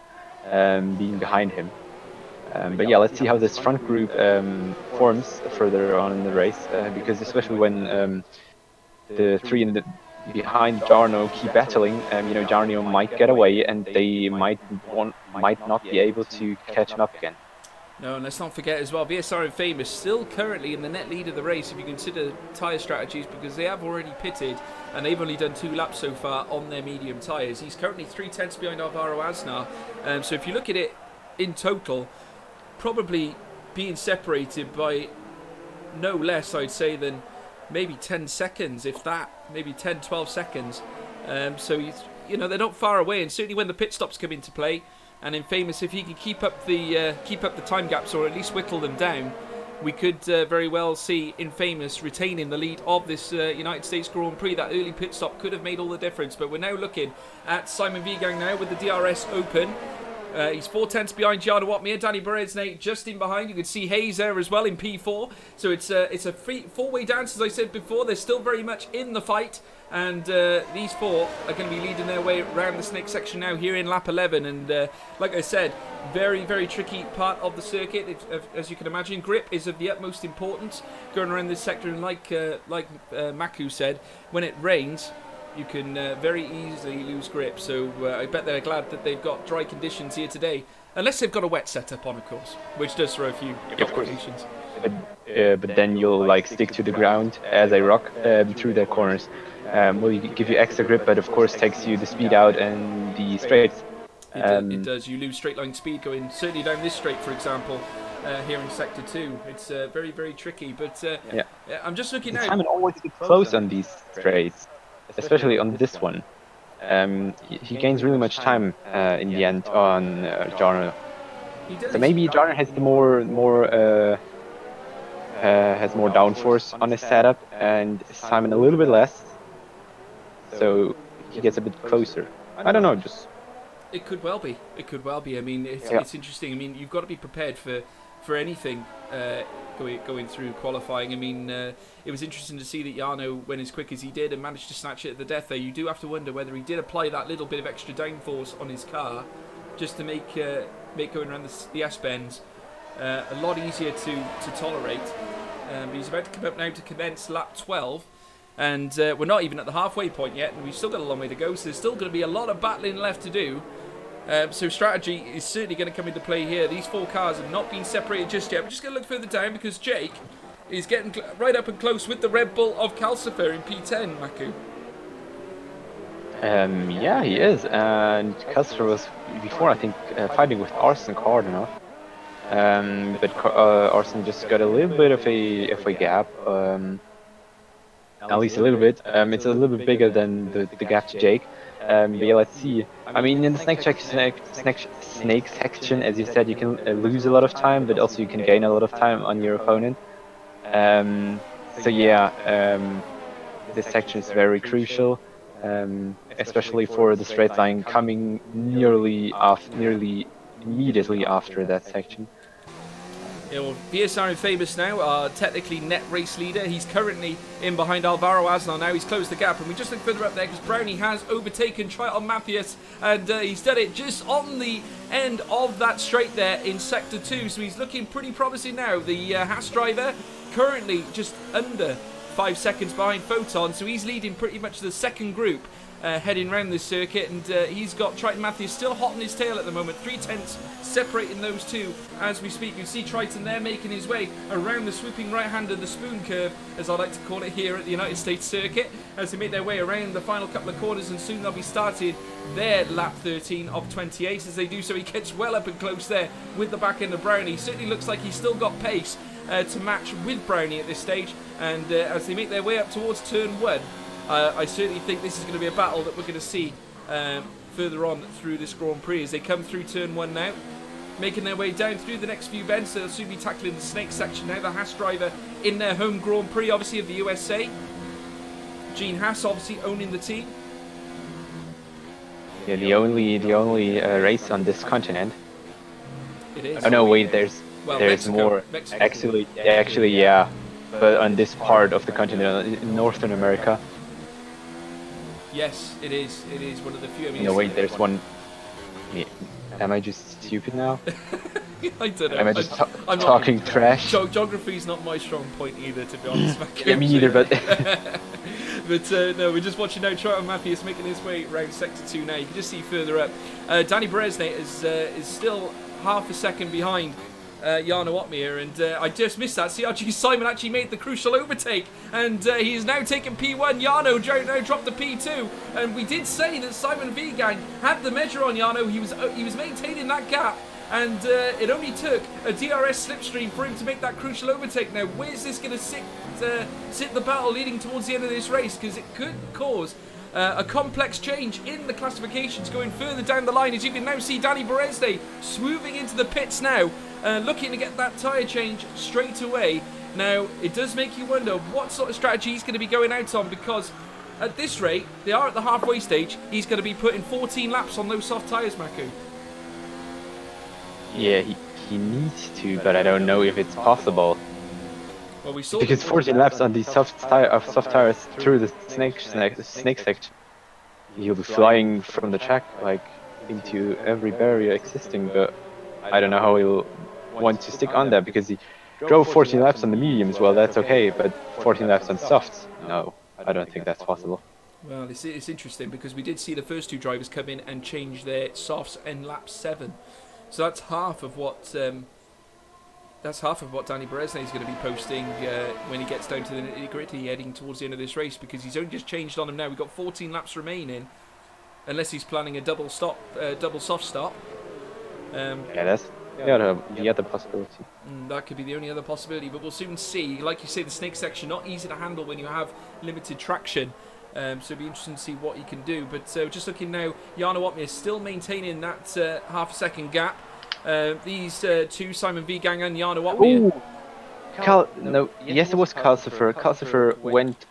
being behind him. But yeah, let's see how this front group forms further on in the race, because especially when the three behind Jarno keep battling, you know, Jarno might get away, and they might not be able to catch him up again. No, and let's not forget as well, VSR and Famous still currently in the net lead of the race if you consider tyre strategies, because they have already pitted and they've only done 2 laps so far on their medium tyres. He's currently 3 tenths behind Alvaro Aznar. So if you look at it in total, probably being separated by no less, I'd say, than maybe 10 seconds, if that, maybe 10, 12 seconds. So, you know, they're not far away, and certainly when the pit stops come into play, and in Famous, if he can keep up the time gaps or at least whittle them down, we could very well see Infamous retaining the lead of this United States Grand Prix. That early pit stop could have made all the difference, but we're now looking at Simon Vigang now with the DRS open. He's 4/10 behind Gianna Watmere. Danny Berezne just in behind. You can see Hayes there as well in P4. So it's a four-way dance, as I said before. They're still very much in the fight. And these four are going to be leading their way around the snake section now here in lap 11. And like I said, very, very tricky part of the circuit. As you can imagine, grip is of the utmost importance going around this sector. And like Maku said, when it rains, you can very easily lose grip. So I bet they're glad that they've got dry conditions here today. Unless they've got a wet setup on, of course, which does throw a few complications. But then you'll like stick to the ground as I rock through the corners. Will give you extra grip, but of course takes you the speed out and the straights. It does. You lose straight line speed going certainly down this straight, for example, here in sector 2. It's very, very tricky. But I'm just looking now. Simon always gets close on these straights, especially on this one. He gains really much time in the end on Jarno. So maybe Jarno has the more downforce on his setup, and Simon a little bit less. So he gets a bit closer. I don't know, just... It could well be. It could well be. I mean, it's interesting. I mean, you've got to be prepared for anything going through qualifying. I mean, it was interesting to see that Jarno went as quick as he did and managed to snatch it at the death there. You do have to wonder whether he did apply that little bit of extra downforce on his car just to make going around the S-bends a lot easier to tolerate. But he's about to come up now to commence lap 12. And we're not even at the halfway point yet, and we've still got a long way to go, so there's still going to be a lot of battling left to do. So strategy is certainly going to come into play here. These four cars have not been separated just yet. We're just going to look further down because Jake is getting right up and close with the Red Bull of Calcifer in P10, Maku. Yeah, he is. And Calcifer was before, I think, fighting with Arsen Cardinal. But Arsen just got a little bit of a gap. At least a little bit. It's a little bit bigger than the gap to Jake. But yeah, let's see. I mean, in the snake section, as you said, you can lose a lot of time, but also you can gain a lot of time on your opponent. So yeah, this section is very crucial, especially for the straight line coming nearly immediately after that section. Yeah, well, VSR Infamous now are technically net race leader. He's currently in behind Alvaro Asnar now. He's closed the gap, and we just look further up there because Brownie has overtaken Triton Mathias, and he's done it just on the end of that straight there in Sector 2. So he's looking pretty promising now. The Haas driver currently just under 5 seconds behind Photon, so he's leading pretty much the second group. Heading round this circuit, and he's got Triton Matthews still hot on his tail at the moment. 3/10 separating those two as we speak. You can see Triton there making his way around the swooping right hand of the spoon curve, as I like to call it here at the United States circuit, as they make their way around the final couple of corners, and soon they'll be starting their lap 13 of 28. As they do so, he gets well up and close there with the back end of Brownie. Certainly looks like he's still got pace to match with Brownie at this stage, and as they make their way up towards turn 1, I certainly think this is going to be a battle that we're going to see further on through this Grand Prix as they come through turn 1 now, making their way down through the next few bends. So they'll soon be tackling the snake section now. The Haas driver in their home Grand Prix, obviously, of the USA. Gene Haas obviously owning the team. Yeah, the only race on this continent. It is. Oh no, wait, there's Mexico. More. Mexico. Actually, yeah, but on this part of the continent, in Northern America. Yes, it is. It is one of the few. I mean, no, wait, there's one. Yeah. Am I just stupid now? I don't know. Am I just talking trash? Geography's not my strong point either, to be honest. Yeah, me either, but... But no, we're just watching now Triton Mathias making his way around Sector 2 now. You can just see further up. Danny Berezne is still half a second behind Jarno Otmir, and I just missed that. CRG Simon actually made the crucial overtake, and he is now taking P1. Jarno now dropped the P2, and we did say that Simon Vigang had the measure on Jarno. He was maintaining that gap, and it only took a DRS slipstream for him to make that crucial overtake. Now, where's this going to sit the battle leading towards the end of this race? Because it could cause A complex change in the classifications going further down the line, as you can now see Danny Berezne swooping into the pits now, looking to get that tyre change straight away. Now, it does make you wonder what sort of strategy he's going to be going out on, because at this rate, they are at the halfway stage, he's going to be putting 14 laps on those soft tyres, Maku. Yeah, he needs to, but I don't know if it's possible. Well, we saw because 14 laps on these soft tires through the snake section, he'll be flying from the track like into every barrier existing. But I don't know how he'll want to stick on that, because he drove 14 laps on the mediums. Well, that's okay, but 14 laps on softs, no, I don't think that's possible. Well, it's interesting, because we did see the first two drivers come in and change their softs in lap 7, so that's half of what Danny Berezne is going to be posting when he gets down to the nitty-gritty heading towards the end of this race, because he's only just changed on him now. We've got 14 laps remaining, unless he's planning a double soft stop. Yeah, that's the other possibility. That could be the only other possibility, but we'll soon see. Like you say, the snake section, not easy to handle when you have limited traction. So it'll be interesting to see what he can do. But just looking now, Jarno Opmeer still maintaining that half a second gap. These two, Simon Vigang and Jarno Opmeer. Yes, it was Calcifer. Calcifer went.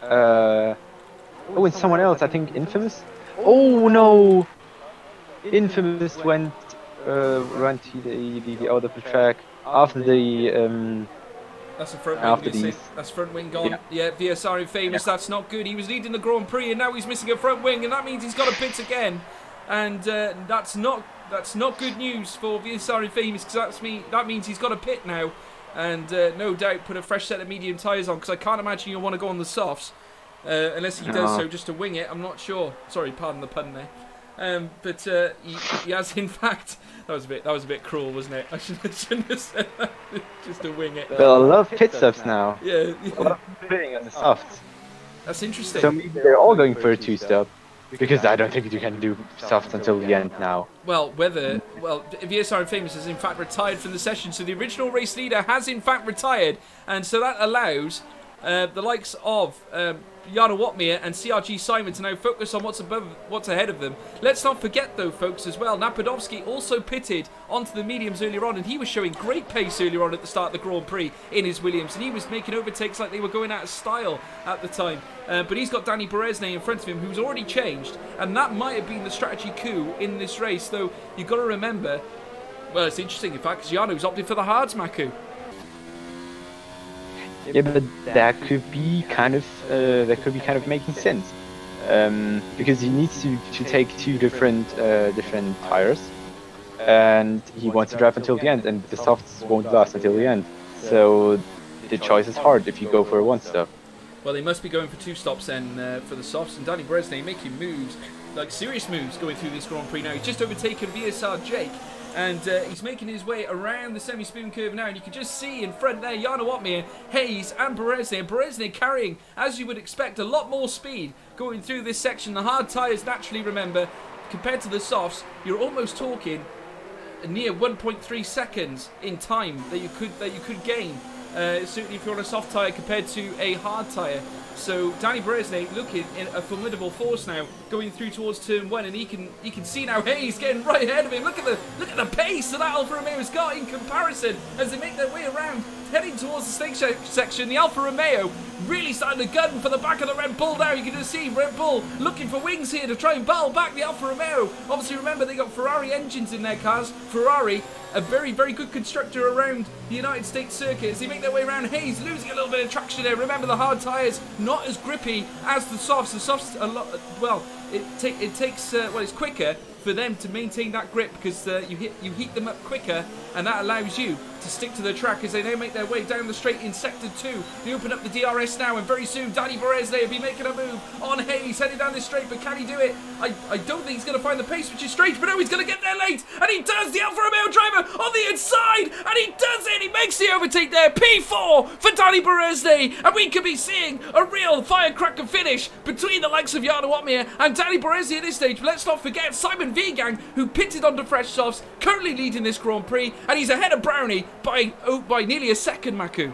And someone else, I think Infamous. Oh no! Infamous went to the out of the track after the. That's the front wing. That's front wing gone. Yeah, VSR Infamous. Yeah. That's not good. He was leading the Grand Prix, and now he's missing a front wing, and that means he's got to pit again. And that's not good news for VSR Infamous, because that means he's got to pit now, and no doubt put a fresh set of medium tyres on, because I can't imagine you'll want to go on the softs unless he does so just to wing it. I'm not sure. Sorry, pardon the pun there. But he has, in fact, that was a bit cruel, wasn't it? I shouldn't have said that, just to wing it. Well, a lot of pit stops now. Yeah. A lot of pitting on the softs. That's interesting. So maybe they're all going for a 2-stop, because I don't think you can do softs until the end now. Well, VSR Infamous has in fact retired from the session, so the original race leader has in fact retired, and so that allows the likes of Jarno Opmeer and CRG Simon to now focus on what's ahead of them. Let's not forget, though, folks, as well, Napadovsky also pitted onto the mediums earlier on, and he was showing great pace earlier on at the start of the Grand Prix in his Williams, and he was making overtakes like they were going out of style at the time. But he's got Danny Berezne in front of him, who's already changed, and that might have been the strategy coup in this race, though you've got to remember, well, it's interesting, in fact, because Jarno's opted for the hards, Maku. Yeah, but that could be kind of making sense, because he needs to take two different tires, and he wants to drive until the end, and the softs won't last until the end. So the choice is hard if you go for a 1-stop. Well, they must be going for 2 stops then for the softs, and Danny Berezne making moves, like serious moves, going through this Grand Prix now. He's just overtaken VSR Jake, and he's making his way around the semi-spoon curve now, and you can just see in front there Jarno Opmeer, Hayes and Berezne, and Berezne carrying, as you would expect, a lot more speed going through this section. The hard tyres, naturally, remember, compared to the softs, you're almost talking near 1.3 seconds in time that you could gain, certainly if you're on a soft tyre compared to a hard tyre. So Danny Berezne looking in a formidable force now, going through towards turn 1, and you can see now Hayes getting right ahead of him. Look at the pace that Alfa Romeo's got in comparison as they make their way around, heading towards the snake section. The Alfa Romeo really starting to gun for the back of the Red Bull now. You can just see Red Bull looking for wings here to try and battle back the Alfa Romeo. Obviously, remember, they got Ferrari engines in their cars. Ferrari, a very, very good constructor around the United States circuit, as they make their way around. Hayes losing a little bit of traction there. Remember, the hard tyres not as grippy as the softs. The softs a lot. Well, it's quicker for them to maintain that grip, because you heat them up quicker, and that allows you to stick to the track as they now make their way down the straight in sector 2. They open up the DRS now, and very soon Danny Berezne will be making a move on Hayes, heading down this straight, but can he do it? I don't think he's going to find the pace, which is strange, but no, he's going to get there late, and he does. The Alfa Romeo driver on the inside, and he does it. He makes the overtake there. P4 for Danny Berezne, and we could be seeing a real firecracker finish between the likes of Jarno Opmeer and Danny Berezne at this stage. But let's not forget Simon Vigang, who pitted onto fresh softs, currently leading this Grand Prix, and he's ahead of Brownie by nearly a second, Maku.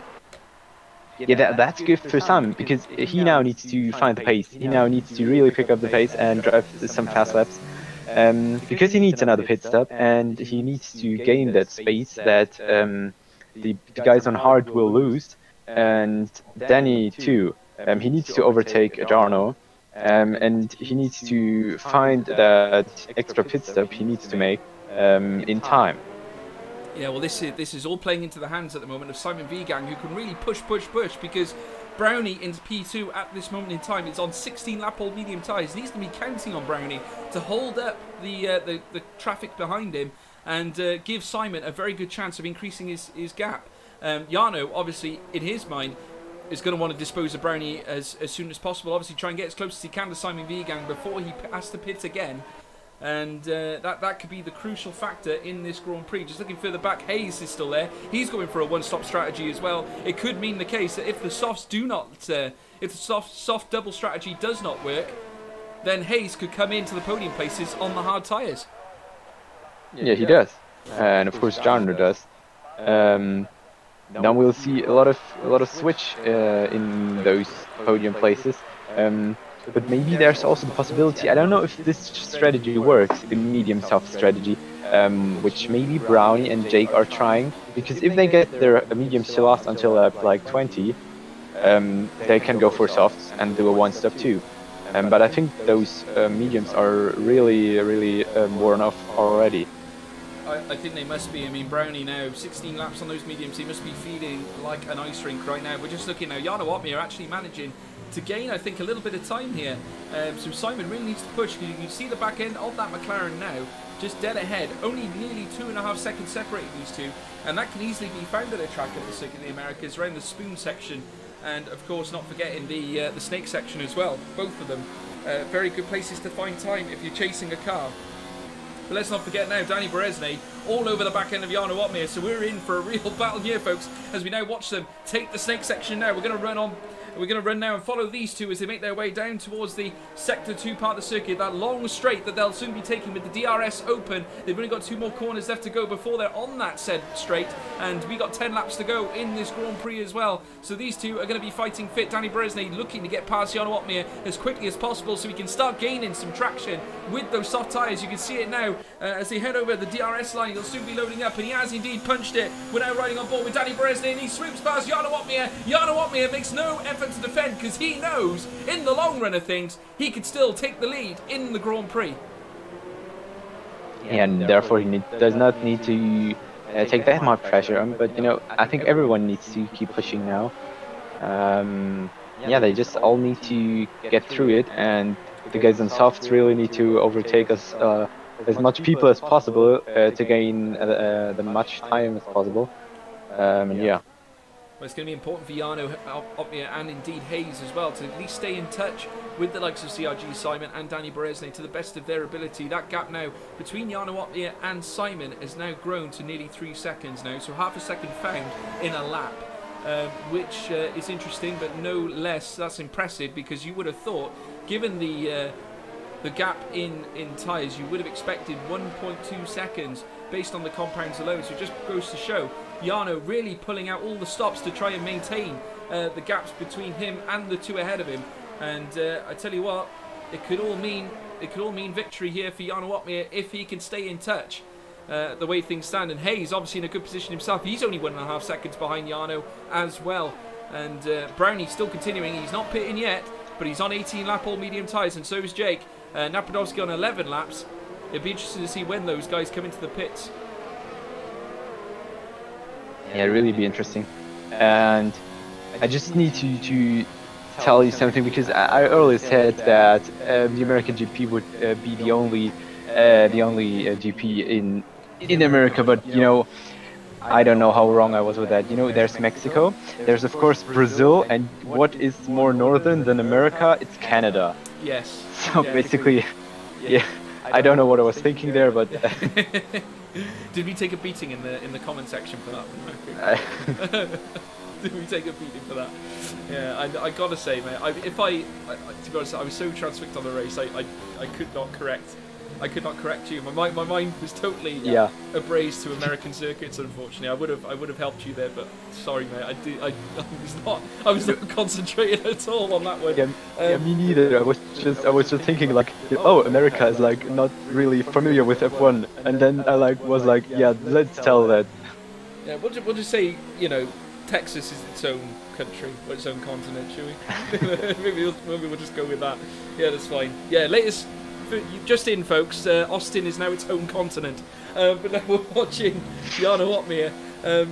yeah, that's good for Sam because he now needs to find the pace. He now needs to really pick up the pace and drive some fast laps. Because he needs another pit stop and he needs to gain that space that the guys on hard will lose, and Danny too. He needs to overtake Jarno, and he needs to find that extra pit stop he needs to make in time. Yeah, well, this is all playing into the hands at the moment of Simon Vigang, who can really push, because Brownie into P2 at this moment in time is on 16 lap old medium tyres. He's going to be counting on Brownie to hold up the traffic behind him and give Simon a very good chance of increasing his gap. Jarno, obviously, in his mind, is going to want to dispose of Brownie as soon as possible. Obviously, try and get as close as he can to Simon Vigang before he has to pit again. And that could be the crucial factor in this Grand Prix. Just looking further back, Hayes is still there. He's going for a one-stop strategy as well. It could mean the case that if the softs do not, if the soft double strategy does not work, then Hayes could come into the podium places on the hard tyres. Yeah, he does, and of course Jarno does. Now we'll see a lot of switch in those podium places. But maybe there's also the possibility, I don't know if this strategy works, the medium soft strategy, which maybe Brownie and Jake are trying, because if they get their mediums to last until like 20, they can go for softs and do a one-stop too. But I think those mediums are really worn off already. I think they must be. I mean, Brownie now, 16 laps on those mediums, he must be feeling like an ice rink right now. We're just looking now, Jarno Opmeer actually managing to gain, I think, a little bit of time here. So Simon really needs to push. You can see the back end of that McLaren now, just dead ahead. Only nearly 2.5 seconds separating these two. And that can easily be found at a track at the Circuit of the Americas, around the Spoon section. And, of course, not forgetting the Snake section as well. Both of them. Very good places to find time if you're chasing a car. But let's not forget now, Danny Berezny all over the back end of Jarno Opmeer. So we're in for a real battle here, folks, as we now watch them take the Snake section now. We're going to run on. We're going to run now and follow these two as they make their way down towards the Sector 2 part of the circuit, that long straight that they'll soon be taking with the DRS open. They've only got 2 more corners left to go before they're on that said straight, and we got 10 laps to go in this Grand Prix as well. So these two are going to be fighting fit. Danny Berezny looking to get past Jarno Opmeer as quickly as possible so he can start gaining some traction with those soft tyres. You can see it now as they head over the DRS line. He'll soon be loading up, and he has indeed punched it. We're now riding on board with Danny Berezny, and he swoops past Jarno Opmeer. Jarno Opmeer makes no effort to defend because he knows in the long run of things he could still take the lead in the Grand Prix. And therefore he does not need to take that much pressure on, but you know, I think everyone needs to keep pushing now. Yeah, they just all need to get through it, and the guys on softs really need to overtake us as much people as possible to gain the much time as possible. And yeah. Well, it's going to be important for Jarno Opmeer and indeed Hayes as well to at least stay in touch with the likes of CRG, Simon and Danny Berezny to the best of their ability. That gap now between Jarno Opmeer and Simon has now grown to nearly 3 seconds now, so half a second found in a lap, which is interesting, but no less that's impressive, because you would have thought, given the gap in tyres, you would have expected 1.2 seconds based on the compounds alone. So it just goes to show Jarno really pulling out all the stops to try and maintain the gaps between him and the two ahead of him. And I tell you what, it could all mean victory here for Jarno Opmeer if he can stay in touch the way things stand. And Hayes obviously in a good position himself. He's only 1.5 seconds behind Jarno as well. And Brownie still continuing. He's not pitting yet, but he's on 18 lap all medium tyres, and so is Jake. Napradovsky on 11 laps. It'd be interesting to see when those guys come into the pits. Yeah, really be interesting. And I just need to tell you something, because I earlier said that the American GP would be the only GP in America, but you know, I don't know how wrong I was with that. You know, there's Mexico, there's of course Brazil, and what is more northern than America? It's Canada. Yes. So yeah, basically, yeah, I don't know what I was thinking there, but did we take a beating in the comment section for that one? Did we take a beating for that? Yeah, I gotta say, mate, to be honest, I was so transfixed on the race, I could not correct I could not correct you. My mind was totally abrased to American circuits. Unfortunately, I would have helped you there, but sorry, mate. I was not concentrated at all on that one. Yeah, me neither. I was just thinking like, oh, America is like not really familiar with F1, and then I was like, yeah, let's tell that. Yeah, we'll just say, Texas is its own country, or its own continent, shall we? maybe we'll just go with that. Yeah, that's fine. Yeah, latest, just in, folks, Austin is now its own continent. But now we're watching Jarno Opmeer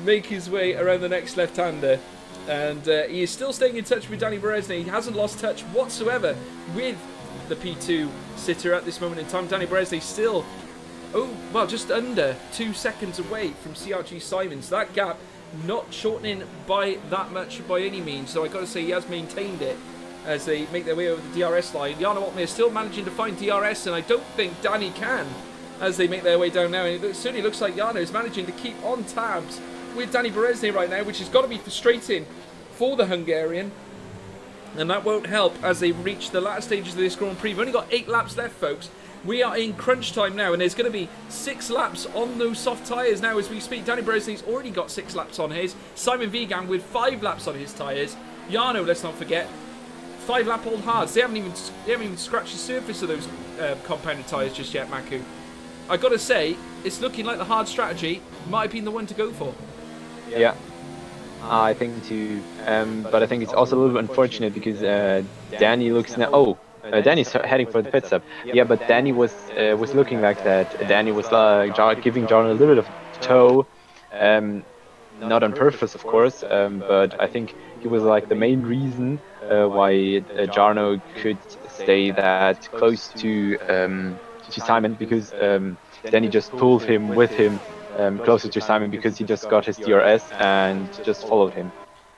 make his way around the next left-hander. And he is still staying in touch with Danny Berezny. He hasn't lost touch whatsoever with the P2 sitter at this moment in time. Danny Berezny still, just under 2 seconds away from CRG Simons. That gap not shortening by that much by any means. So I got to say he has maintained it as they make their way over the DRS line. Jarno Opmeer still managing to find DRS, and I don't think Danny can as they make their way down now. And it certainly looks like Jarno is managing to keep on tabs with Danny Berezny right now, which has got to be frustrating for the Hungarian. And that won't help as they reach the latter stages of this Grand Prix. We've only got 8 laps left, folks. We are in crunch time now, and there's going to be 6 laps on those soft tyres now as we speak. Danny Berezny's already got 6 laps on his. Simon Vigan with 5 laps on his tyres. Jarno, let's not forget, 5-lap-old hards. They haven't even scratched the surface of those compounded tyres just yet, Maku. I got to say, it's looking like the hard strategy might have been the one to go for. Yeah, I think too. But I think it's also a little bit unfortunate because Danny looks now. Oh, Danny's heading for the pit stop. Yeah, but Danny was looking like that. Danny was giving Jarno a little bit of tow, not on purpose, of course. But I think he was like the main reason why Jarno could stay that close to Simon, because Danny just pulled him with him closer to Simon because he just got his DRS and just followed him.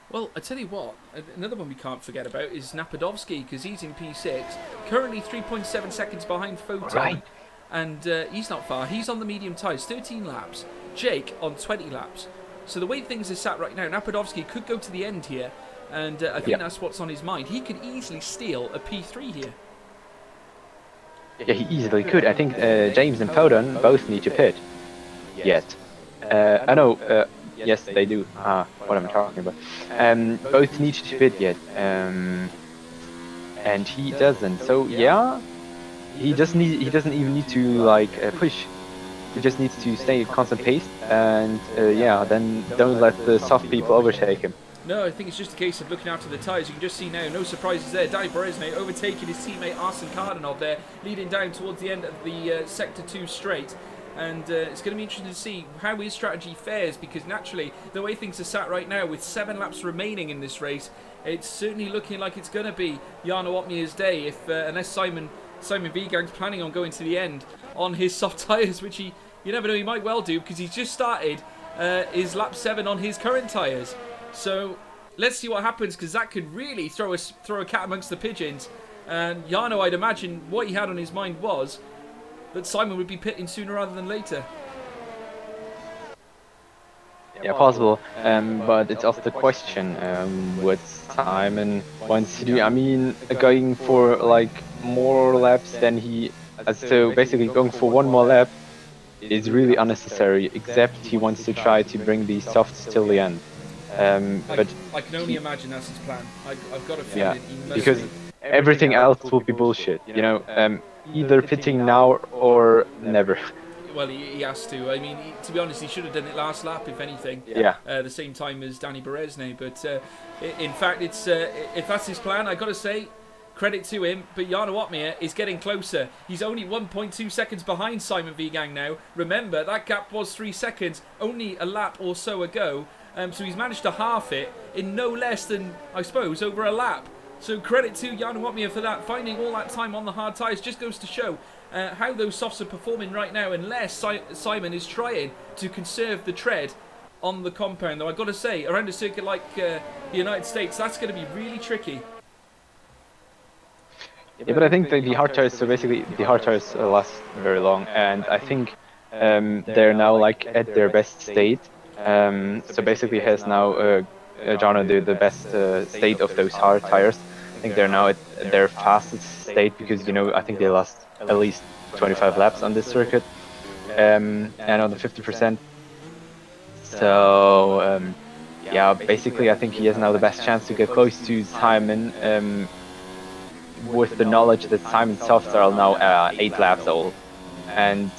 Well, I tell you what, another one we can't forget about is Napadovsky, because he's in P6, currently 3.7 seconds behind Photon, right. And he's not far. He's on the medium tyres, 13 laps. Jake on 20 laps. So the way things are sat right now, Napadovsky could go to the end here, and I think that's what's on his mind. He could easily steal a P3 here. Yeah, he easily could. I think James and Photon both need to pit. Yet. I know. Yes, they do. What am I talking about? Both need to pit yet, and he doesn't. So yeah, he doesn't even need to push. He just needs to stay at constant pace, and then don't let the soft people overtake him. No, I think it's just a case of looking after the tyres. You can just see now, no surprises there. Danny Berezny overtaking his teammate Arsene Kardanov there, leading down towards the end of the Sector 2 straight. And it's going to be interesting to see how his strategy fares, because naturally, the way things are sat right now, with 7 laps remaining in this race, it's certainly looking like it's going to be Jarno Opmeer's day, unless Simon Vigang's planning on going to the end on his soft tyres, which you never know, he might well do, because he's just started his lap 7 on his current tyres. So let's see what happens, because that could really throw a cat amongst the pigeons. And Jarno, I'd imagine what he had on his mind was that Simon would be pitting sooner rather than later. Yeah, possible. But it's also the question what Simon wants to do. I mean, going for more laps than he... so basically going for 1 more lap is really unnecessary, except he wants to try to bring the softs till the end. But I can only imagine that's his plan. I've got a feeling he must because everything else will be bullshit. Either pitting now or never. Well, he has to. I mean, to be honest, he should have done it last lap, if anything. Yeah. The same time as Danny Berezny. But in fact, it's if that's his plan, I got to say, credit to him. But Jarno Opmeer is getting closer. He's only 1.2 seconds behind Simon Vigang now. Remember, that gap was 3 seconds only a lap or so ago. So he's managed to half it in no less than, I suppose, over a lap. So credit to Jarno Opmeer for that. Finding all that time on the hard tyres just goes to show how those softs are performing right now, unless Simon is trying to conserve the tread on the compound. Though I've got to say, around a circuit like the United States, that's going to be really tricky. Yeah, but I think the hard tires, so basically the hard tires last very long, and I think they're now at their best state. So basically has now Jarno the best state of those hard tires. think they're now at their fastest state because, you know, I think they lost at least 25 laps on this circuit, and on the 50%. So yeah, basically I think he has now the best chance to get close to Simon, with the knowledge that Simon's softs are now 8 laps old, and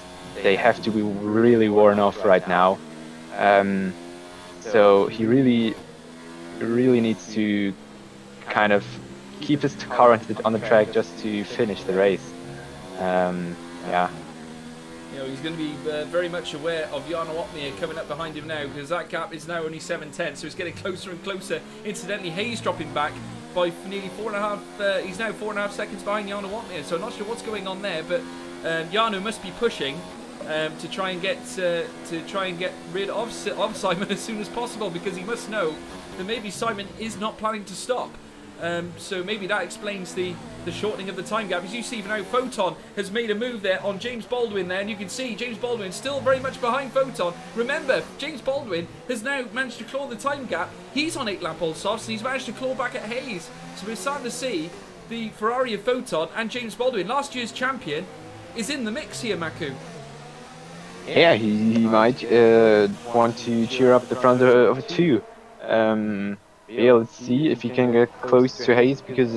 they have to be really worn off right now. So he really needs to kind of keep his car on the track just to finish the race. Yeah. You know, he's going to be very much aware of Jarno Opmeer coming up behind him now, because that gap is now only 7/10, so it's getting closer and closer. Incidentally, Hayes dropping back by nearly 4.5. He's now 4.5 seconds behind Jarno Opmeer, so I'm not sure what's going on there, but Jarno must be pushing to try and get rid of Simon as soon as possible, because he must know that maybe Simon is not planning to stop. So maybe that explains the shortening of the time gap. As you see now, Photon has made a move there on James Baldwin there, and you can see James Baldwin still very much behind Photon. Remember, James Baldwin has now managed to claw the time gap. He's on 8 lap old softs, and he's managed to claw back at Hayes. So we're starting to see the Ferrari of Photon and James Baldwin, last year's champion, is in the mix here, Maku. Yeah, he might want to cheer up the front of 2. Yeah, let's see if he can get close to Hayes, because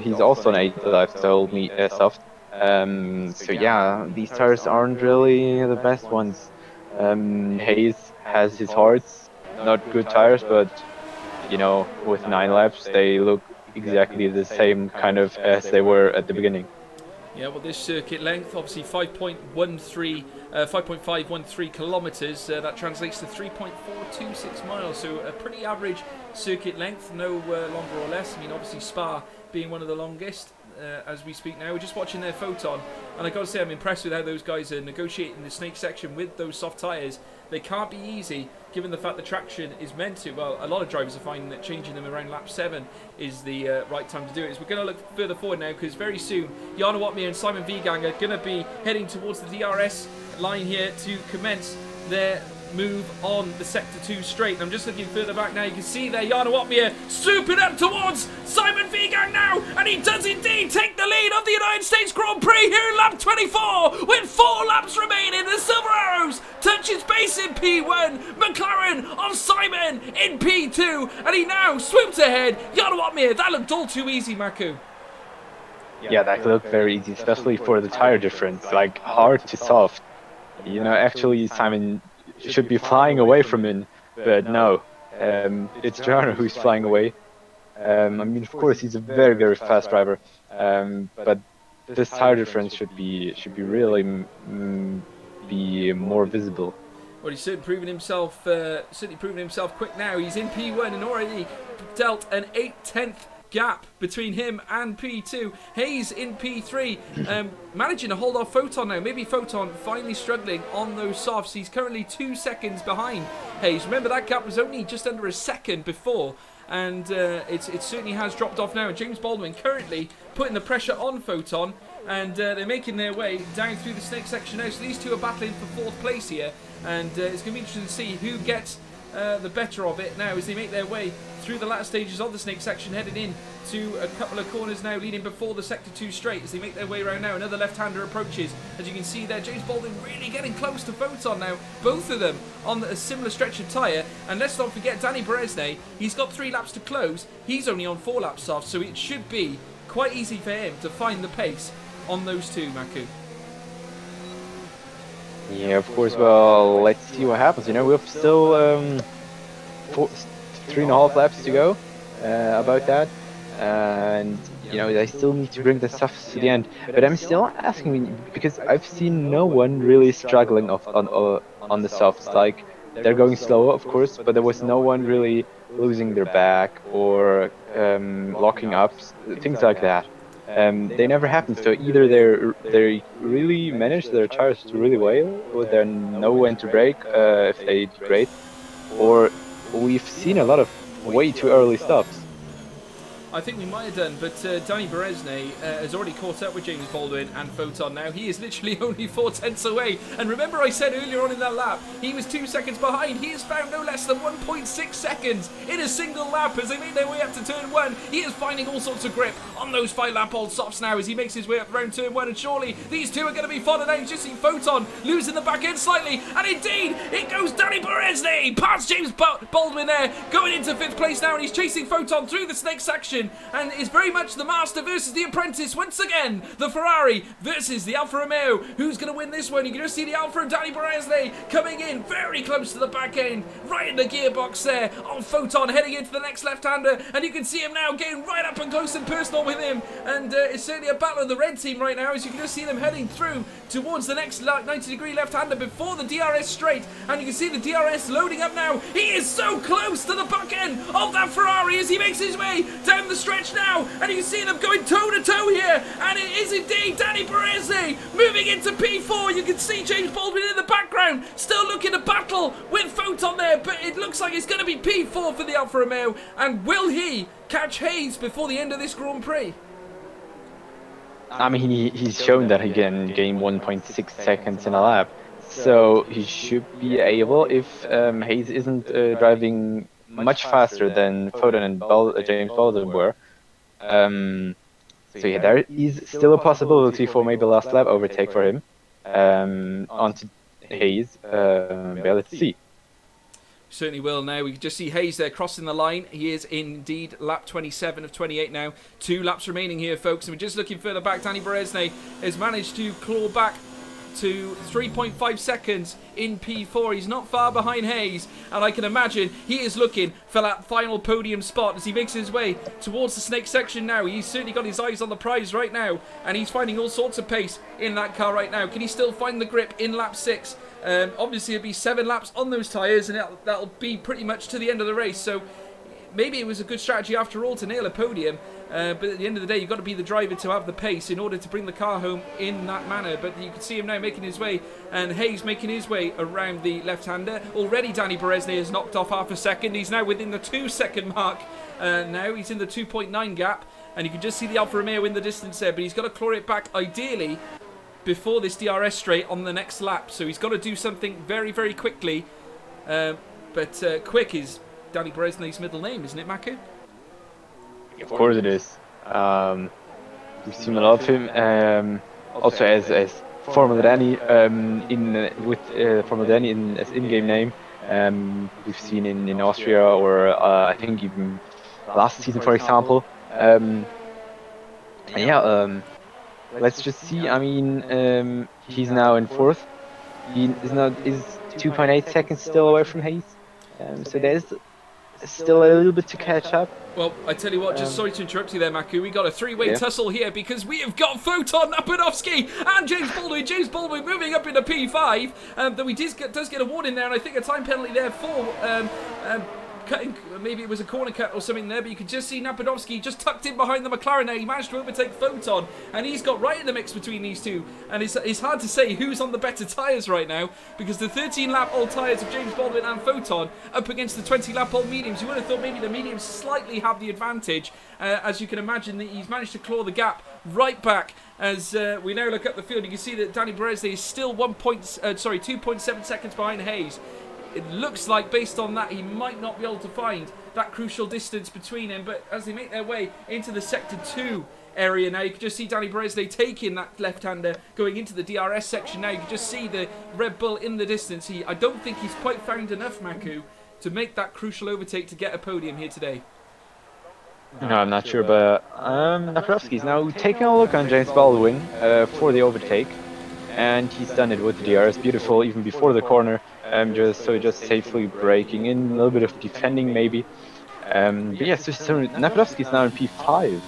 he's also on 8 laps old soft. So yeah, these tires aren't really the best ones. Hayes has his hearts, not good tires, but you know, with 9 laps they look exactly the same kind of as they were at the beginning. Yeah, well, this circuit length, obviously 5.513 kilometres. That translates to 3.426 miles. So a pretty average circuit length, no longer or less. I mean, obviously Spa being one of the longest as we speak now. We're just watching their Photon, and I got to say I'm impressed with how those guys are negotiating the snake section with those soft tyres. They can't be easy, given the fact the traction is meant to. Well, a lot of drivers are finding that changing them around lap 7 is the right time to do it. As we're going to look further forward now, because very soon Jarno Opmeer and Simon Vigang are going to be heading towards the DRS line here to commence their move on the Sector 2 straight. I'm just looking further back now. You can see there Jarno Opmeer swooping up towards Simon Vigang now, and he does indeed take the lead of the United States Grand Prix here in lap 24 with 4 laps remaining. The Silver Arrows touches base in P1, McLaren of Simon in P2, and he now swoops ahead. Jarno Opmeer, that looked all too easy, Maku. Yeah, that looked very easy, especially for the tire difference, like hard to soft. You know, actually Simon should be flying away from him, but no, it's Jarno who's flying away. I mean, of course, he's a very, very fast driver, but this tire difference should be really be more visible. Well, he's certainly proven himself quick now. He's in P1 and already dealt an 8/10 gap between him and P2. Hayes in P3, managing to hold off Photon now. Maybe Photon finally struggling on those softs. He's currently 2 seconds behind Hayes. Remember, that gap was only just under a second before, and it certainly has dropped off now. And James Baldwin currently putting the pressure on Photon, and they're making their way down through the snake section now. So these two are battling for 4th place here, and it's going to be interesting to see who gets the better of it now as they make their way through the latter stages of the snake section, headed in to a couple of corners now leading before the Sector 2 straight. As they make their way around now, another left-hander approaches. As you can see there, James Baldwin really getting close to Photon now, both of them on a similar stretch of tyre. And let's not forget Danny Beresne, he's got 3 laps to close, he's only on 4 laps off, so it should be quite easy for him to find the pace on those two, Maku. Yeah, of course. Well, let's see what happens. You know, we've still 3.5 laps to go about that, and you know, they still need to bring the stuff to the end. But I'm still asking, because I've seen no one really struggling on the softs. Like, they're going slower, of course, but there was no one really losing their back or locking up, things like that. They never happened. So either they really manage their tires really well, or they know when to brake if they degrade, or we've seen a lot of way too early stops. I think we might have done, but Danny Berezny has already caught up with James Baldwin and Photon now. He is literally only 4/10 away. And remember I said earlier on in that lap, he was 2 seconds behind. He has found no less than 1.6 seconds in a single lap as they make their way up to turn 1. He is finding all sorts of grip on those 5-lap-old softs now as he makes his way up around turn 1. And surely these two are going to be followed out. You just see Photon losing the back end slightly. And indeed, it goes Danny Berezny past James Baldwin there, going into 5th place now. And he's chasing Photon through the snake section. And it's very much the master versus the apprentice once again. The Ferrari versus the Alfa Romeo. Who's going to win this one? You can just see the Alfa and Danny Berezny coming in very close to the back end, right in the gearbox there. On Photon heading into the next left-hander, and you can see him now getting right up and close and personal with him. And it's certainly a battle of the red team right now, as you can just see them heading through towards the next 90-degree left-hander before the DRS straight. And you can see the DRS loading up now. He is so close to the back end of that Ferrari as he makes his way down the stretch now, and you can see them going toe-to-toe here, and it is indeed Danny Berezny moving into P4. You can see James Baldwin in the background still looking to battle with Photon there, but it looks like it's going to be P4 for the Alfa Romeo. And will he catch Hayes before the end of this Grand Prix? I mean, he's shown that he can gain 1.6 seconds in a lap, so he should be able, if Hayes isn't driving much faster than Photon and James Baldwin were. So yeah, there is still a possibility for maybe last lap overtake for him onto Hayes. Yeah, let's see. Certainly will now. We can just see Hayes there crossing the line. He is indeed lap 27 of 28 now. 2 laps remaining here, folks. And we're just looking further back. Danny Berezny has managed to claw back to 3.5 seconds in P4. He's not far behind Hayes, and I can imagine he is looking for that final podium spot as he makes his way towards the snake section now. He's certainly got his eyes on the prize right now, and he's finding all sorts of pace in that car right now. Can he still find the grip in lap 6? Obviously it'll be 7 laps on those tyres, and that'll be pretty much to the end of the race. So maybe it was a good strategy after all to nail a podium, but at the end of the day, you've got to be the driver to have the pace in order to bring the car home in that manner. But you can see him now making his way, and Hayes making his way around the left-hander. Already Danny Berezny has knocked off half a second. He's now within the 2-second mark. Now he's in the 2.9 gap, and you can just see the Alfa Romeo in the distance there, but he's got to claw it back ideally before this DRS straight on the next lap. So he's got to do something very, very quickly. But quick is Danny Berezny's middle name, isn't it, Maku? Of course it is. We've seen a lot of him. Also as Formula Danny with Formula Danny as in-game name. We've seen in Austria, or I think even last season, for example. Let's just see. I mean, he's now in 4th. He is 2.8 seconds still away from Hayes. So there's still a little bit to catch up. Well, I tell you what, just sorry to interrupt you there, Maku. We got a 3-way tussle here because we have got Photon, Napadovsky, and James Baldwin. James Baldwin moving up into P5. Though he does get a warning there, and I think a time penalty there for cutting. Maybe it was a corner cut or something there, but you can just see Napadovsky just tucked in behind the McLaren there. He managed to overtake Photon, and he's got right in the mix between these two. And it's hard to say who's on the better tyres right now, because the 13-lap-old tyres of James Baldwin and Photon up against the 20-lap-old mediums. You would have thought maybe the mediums slightly have the advantage. As you can imagine, he's managed to claw the gap right back. As we now look up the field, you can see that Danny Berezny is still 2.7 seconds behind Hayes. It looks like, based on that, he might not be able to find that crucial distance between him. But as they make their way into the Sector 2 area now, you can just see Danny Berezny taking that left-hander, going into the DRS section now. You can just see the Red Bull in the distance. I don't think he's quite found enough, Maku, to make that crucial overtake to get a podium here today. No, I'm not sure, but Napadovsky's now taking a look on James Baldwin for the overtake. And he's done it with the DRS, beautiful, even before the corner. Just safely braking in, a little bit of defending maybe. But yes, so Napadovsky's now in P5.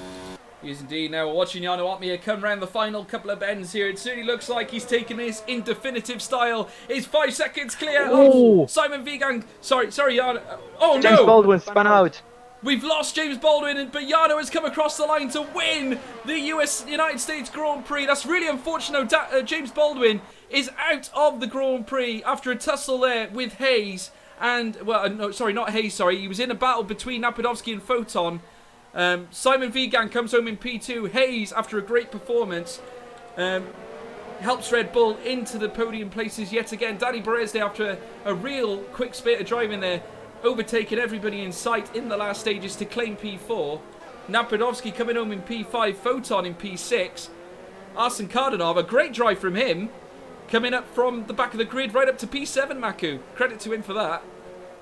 He is indeed. Now we're watching Jarno Opmeer come round the final couple of bends here. It certainly looks like he's taken this in definitive style. It's 5 seconds clear of Simon Vigang. Sorry, Jarno. Oh no! James Baldwin spun out. We've lost James Baldwin, but Jarno has come across the line to win the United States Grand Prix. That's really unfortunate. James Baldwin is out of the Grand Prix after a tussle there with Hayes. And, well, no, sorry, not Hayes, sorry. He was in a battle between Napadovsky and Photon. Simon Vigan comes home in P2. Hayes, after a great performance, helps Red Bull into the podium places yet again. Danny Beresde, after a real quick spit of driving there, overtaking everybody in sight in the last stages to claim P4. Napadovsky coming home in P5, Photon in P6. Arsene Kardanov, a great drive from him, coming up from the back of the grid right up to P7, Maku. Credit to him for that.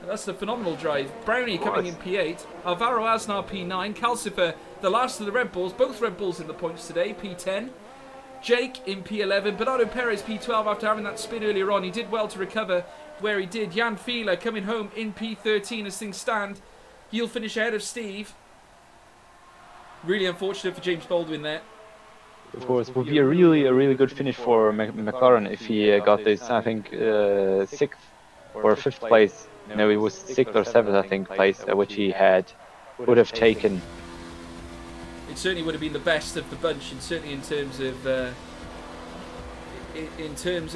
That's a phenomenal drive. Brownie coming in P8. Alvaro Aznar P9. Calcifer, the last of the Red Bulls. Both Red Bulls in the points today, P10. Jake in P11. Bernardo Perez P12 after having that spin earlier on. He did well to recover where he did. Jan Fieler coming home in P13 as things stand. He'll finish ahead of Steve. Really unfortunate for James Baldwin there. Of course, it would be a really good finish for McLaren if he got this, I think, 6th or 5th place. No, it was 6th or 7th, I think, place which he would have taken. It certainly would have been the best of the bunch, and certainly in terms of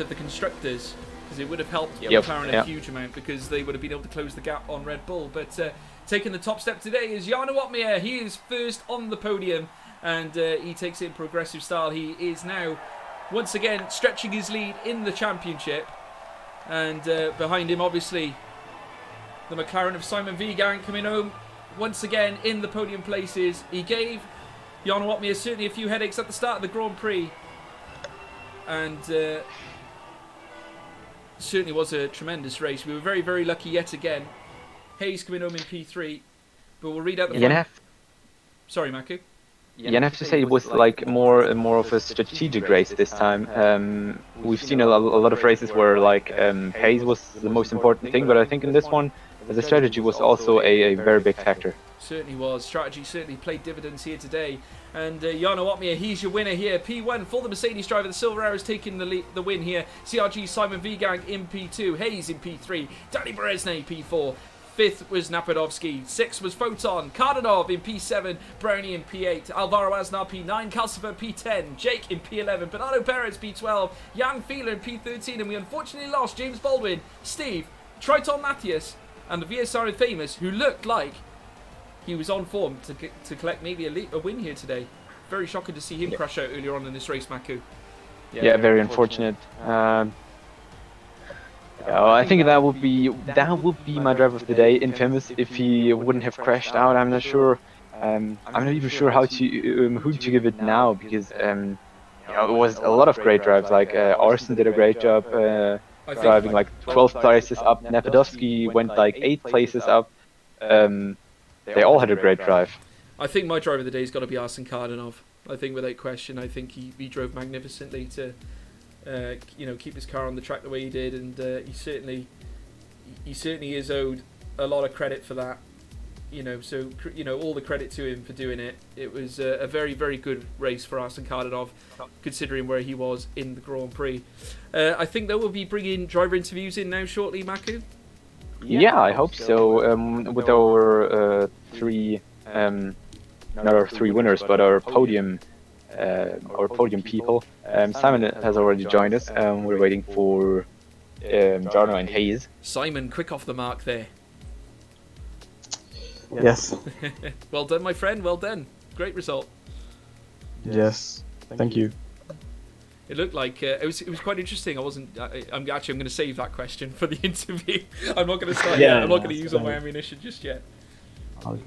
the constructors, because it would have helped McLaren a huge amount, because they would have been able to close the gap on Red Bull. But taking the top step today is Jarno Opmeer. He is first on the podium, and he takes it in progressive style. He is now once again stretching his lead in the championship, and behind him, obviously, the McLaren of Simon Vigan coming home once again in the podium places. He gave Jarno Opmeer certainly a few headaches at the start of the Grand Prix, and certainly was a tremendous race. We were very lucky yet again. Hayes coming home in P3, but we'll read out the Sorry, Maku. Yeah, and I have to say it was like more of a strategic race this time. We've seen a lot of races where like pace was the most important thing, but I think in this one the strategy was also a very big factor. Certainly was. Strategy certainly played dividends here today. And Jarno Opmeer, he's your winner here. P1 for the Mercedes driver. The Silver Arrows taking the win here. CRG Simon Vigang in P2. Hayes in P3. Danny Beresne P4. 5th was Napadovsky. 6th was Photon. Kardanov in P7. Brownie in P8. Alvaro Aznar P9. Calcifer P10. Jake in P11. Bernardo Perez P12. Jan Fieler in P13. And we unfortunately lost James Baldwin, Steve, Triton Matthias, and the VSR Famous, who looked like he was on form to collect maybe a win here today. Very shocking to see him crash out earlier on in this race, Maku. Yeah, very unfortunate. I think that would be my driver of the day, Infamous. If he wouldn't have crashed out, I'm not sure. I'm not even sure who to give it now, because it was a lot of great drives. Like Arsen did a great job driving like 12 places up. Napadovsky went like 8 places up. They all had a great drive. I think my driver of the day has got to be Arsene Kardanov. I think without question, I think he drove magnificently to keep his car on the track the way he did, and he certainly is owed a lot of credit for that. So all the credit to him for doing it. It was a very good race for Arsene Kardanov, considering where he was in the Grand Prix. I think that we'll be bringing driver interviews in now shortly, Maku. Yeah, I hope so. With our 3, not our 3 winners, but our podium people. Simon has already joined us. We're waiting for Jarno and Hayes. Simon, quick off the mark there. Yes. Well done, my friend. Well done. Great result. Yes. Thank you. It looked like it was quite interesting. I'm going to save that question for the interview. I'm not going to start yet. I'm not going to use all my ammunition just yet. I'm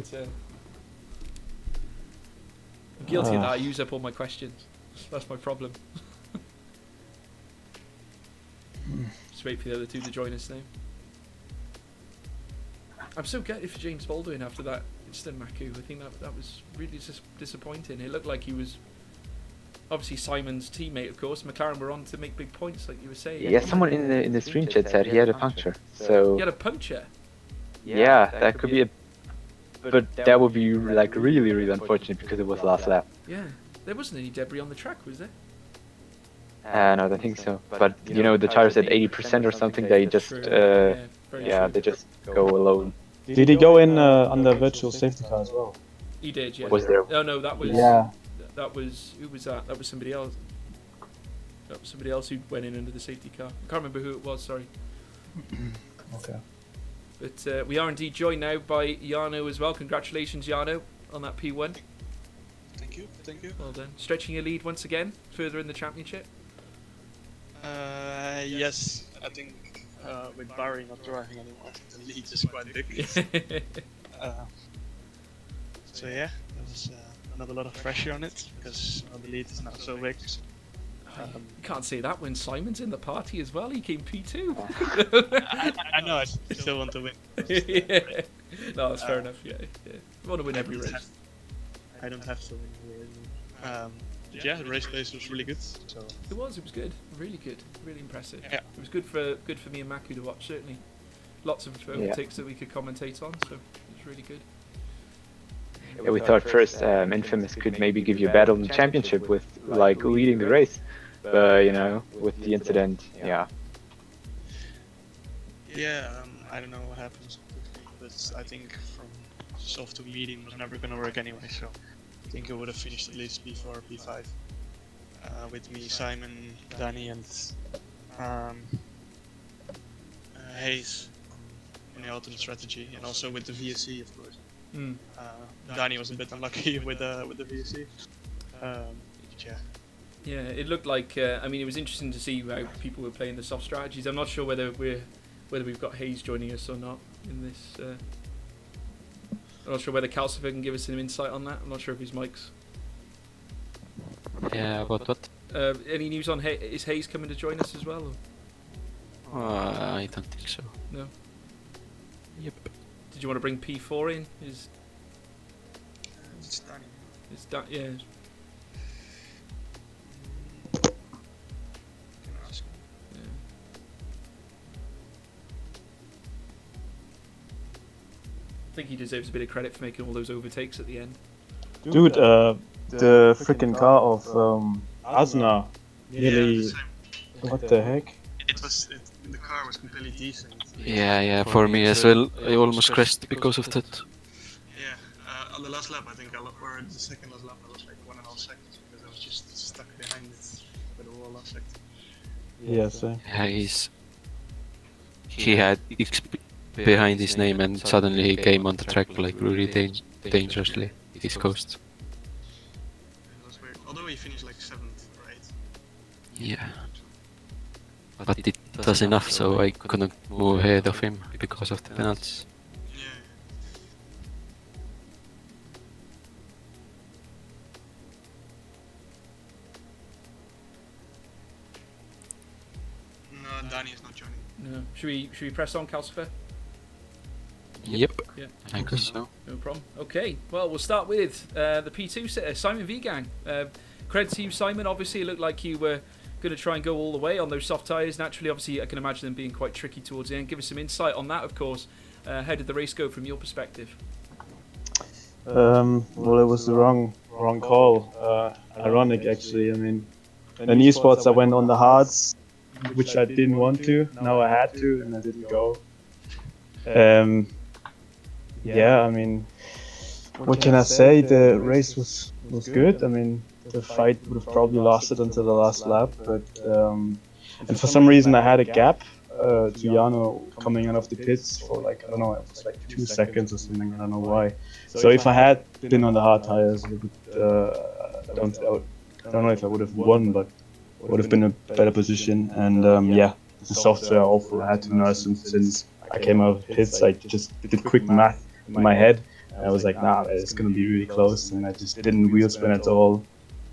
guilty of that. I use up all my questions. That's my problem. Just wait for the other two to join us now. I'm so gutted for James Baldwin after that instant, Maku. I think that was really disappointing. It looked like he was obviously Simon's teammate, of course. McLaren were on to make big points, like you were saying. Yeah, someone in the stream chat said he had a puncture. So he had a puncture. Yeah, that could be but that would be like really unfortunate, because it was last lap. Yeah, there wasn't any debris on the track, was there? No, I don't think so. But the tires at 80% or something. They just they just go alone. Did he go in on the virtual safety car as well? He did, yeah. Was there? No, that was. Yeah. That was, who was that? That was somebody else. That was somebody else who went in under the safety car. I can't remember who it was. Sorry. Okay. But we are indeed joined now by Jarno as well. Congratulations, Jarno, on that P1. Thank you. Well done. Stretching your lead once again, further in the championship. Yes, I think with Barry not driving anymore, I think the lead is quite big. So yeah, there was not a lot of pressure on it because the lead is not so big. You can't say that when Simon's in the party as well. He came P2. I know, I still want to win. Yeah. No, that's fair enough. Yeah. You want to win every race. I don't have to win here. Yeah, the race pace was really good. So It was good. Really good. Really impressive. Yeah. It was good for me and Maku to watch, certainly. Lots of overtakes that we could commentate on, so it was really good. Yeah, we thought first Infamous could maybe give you a battle in the championship with like leading the race, but you know, with the incident, yeah. yeah, I don't know what happens, but I think from soft to medium was never gonna work anyway. So I think it would have finished at least P4, P5 with me, Simon, Danny, and Hayes in the alternate strategy, and also with the VSC, of course. Danny was a bit unlucky with the VSC. Yeah. Yeah, it looked like. I mean, it was interesting to see how people were playing the soft strategies. I'm not sure whether we've got Hayes joining us or not in this. I'm not sure whether Calcifer can give us some insight on that. I'm not sure if his mic's. Yeah, about what? Any news on is Hayes coming to join us as well? Or? I don't think so. No. Yep. Did you want to bring P4 in? It's Danny. Yeah. Can ask him. Yeah. I think he deserves a bit of credit for making all those overtakes at the end. Dude, the freaking car of Asna nearly. What the heck? The car was completely decent. Yeah, for me as well. I almost crashed because of that. Yeah, on the last lap, I think, or the second last lap, I was like 1.5 seconds because I was just stuck behind it for the whole last second. Yeah, same. Yeah, he had X behind his name and suddenly he came on the track like really dangerously. East Coast. It was weird. Although he finished like 7th or 8th. Yeah. But it was enough, so I couldn't move ahead of him because of the penalties. Yeah. No, Danny is not joining. No. Should we press on, Calcifer? Yep. Yeah. I guess so. No problem. Okay. Well, we'll start with the P2 sitter, Simon Vigang. Credit to you, Simon. Obviously, it looked like you were going to try and go all the way on those soft tyres. Naturally, obviously, I can imagine them being quite tricky towards the end. Give us some insight on that, of course. How did the race go from your perspective? Well, it was the wrong call. Ironic, actually. I mean, in esports, I went on the hards, which I didn't want to. Now I had to, and I didn't go. Yeah, I mean, what can I say? The race was good. I mean, the fight would have probably lasted until the last lap, but and for some reason I had a gap to Jano coming out of the pits for like, I don't know, it was like 2 seconds or something. I don't know why. So if I had been on the hard tires, it would, I don't know if I would have won, but would have been a better position. And yeah, the softs were awful. I had to nurse them since I came out of the pits. I just did quick math in my head. I was like, nah, it's gonna be really close, and I just didn't wheel spin at all.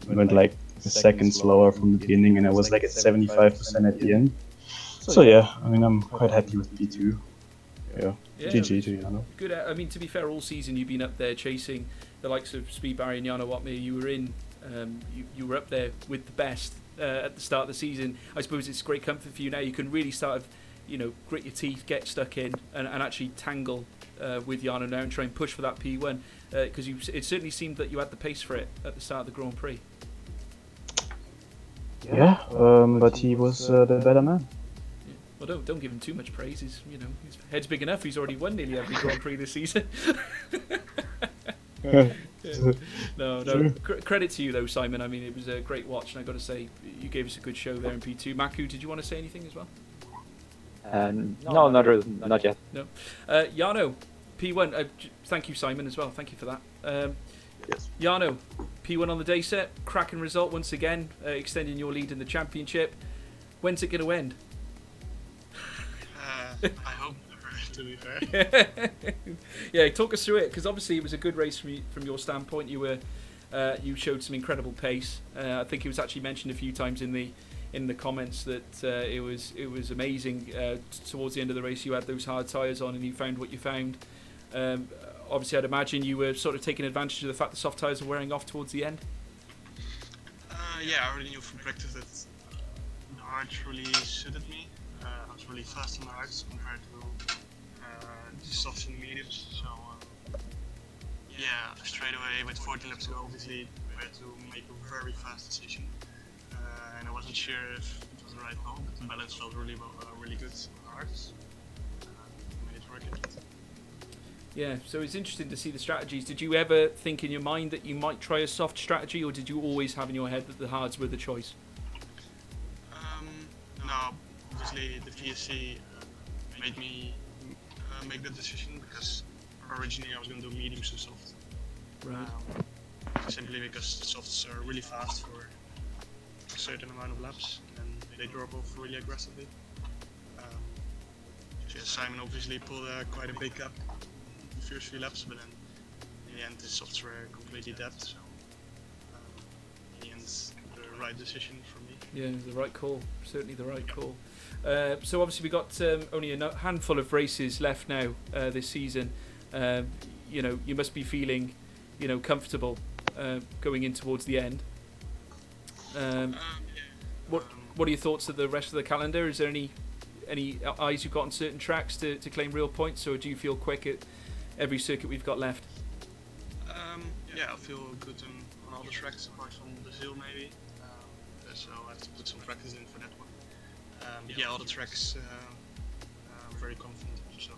Went like a second slower from the beginning, and I was like at 75% at the end. So yeah, I mean, I'm quite happy with P2. Yeah, GG to Jano. Good. I mean, to be fair, all season you've been up there chasing the likes of Speed Barry and Jano Watmir. You were in, you were up there with the best at the start of the season. I suppose it's great comfort for you now. You can really start, grit your teeth, get stuck in, and actually tangle with Jano now and try and push for that P1 because it certainly seemed that you had the pace for it at the start of the Grand Prix. Yeah, but he was the better man. Yeah. Well, don't give him too much praise. His head's big enough. He's already won nearly every Grand Prix this season. Yeah. No. Credit to you though, Simon. I mean, it was a great watch, and I got to say, you gave us a good show there in P2. Maku, did you want to say anything as well? No, not yet. No. Jano, P1. Thank you, Simon, as well. Thank you for that. Yes. Jarno, P1 on the day set, cracking result once again, extending your lead in the championship. When's it going to end? I hope never, to be fair. Yeah, talk us through it, because obviously it was a good race from your standpoint. You showed some incredible pace. I think it was actually mentioned a few times in the comments that it was amazing. Towards the end of the race, you had those hard tyres on and you found what you found. Obviously, I'd imagine you were sort of taking advantage of the fact the soft tyres were wearing off towards the end. Yeah, I already knew from practice that the hards really suited me. I was really fast on the hards compared to the softs and the mediums. So yeah, straight away with 40 laps to go, obviously we had to make a very fast decision. And I wasn't sure if it was the right call, but the balance felt really good on the hards. Made it work at it. Yeah, so it's interesting to see the strategies. Did you ever think in your mind that you might try a soft strategy, or did you always have in your head that the hards were the choice? No, obviously the VSC made me make that decision, because originally I was going to do mediums to soft. Right. Simply because the softs are really fast for a certain amount of laps and they drop off really aggressively. So yeah, Simon obviously pulled quite a big gap in the first few laps, but then in the end the softs were completely dead. So in the end, the right decision for me. Yeah, the right call. Certainly the right call. So obviously we got only a handful of races left now this season. You must be feeling, comfortable going in towards the end. What are your thoughts of the rest of the calendar? Is there any eyes you've got on certain tracks to claim real points, or do you feel quick at every circuit we've got left? Yeah, I feel good on all the tracks apart from Brazil maybe. So I have to put some practice in for that one. But yeah, all the tracks I'm very confident in, so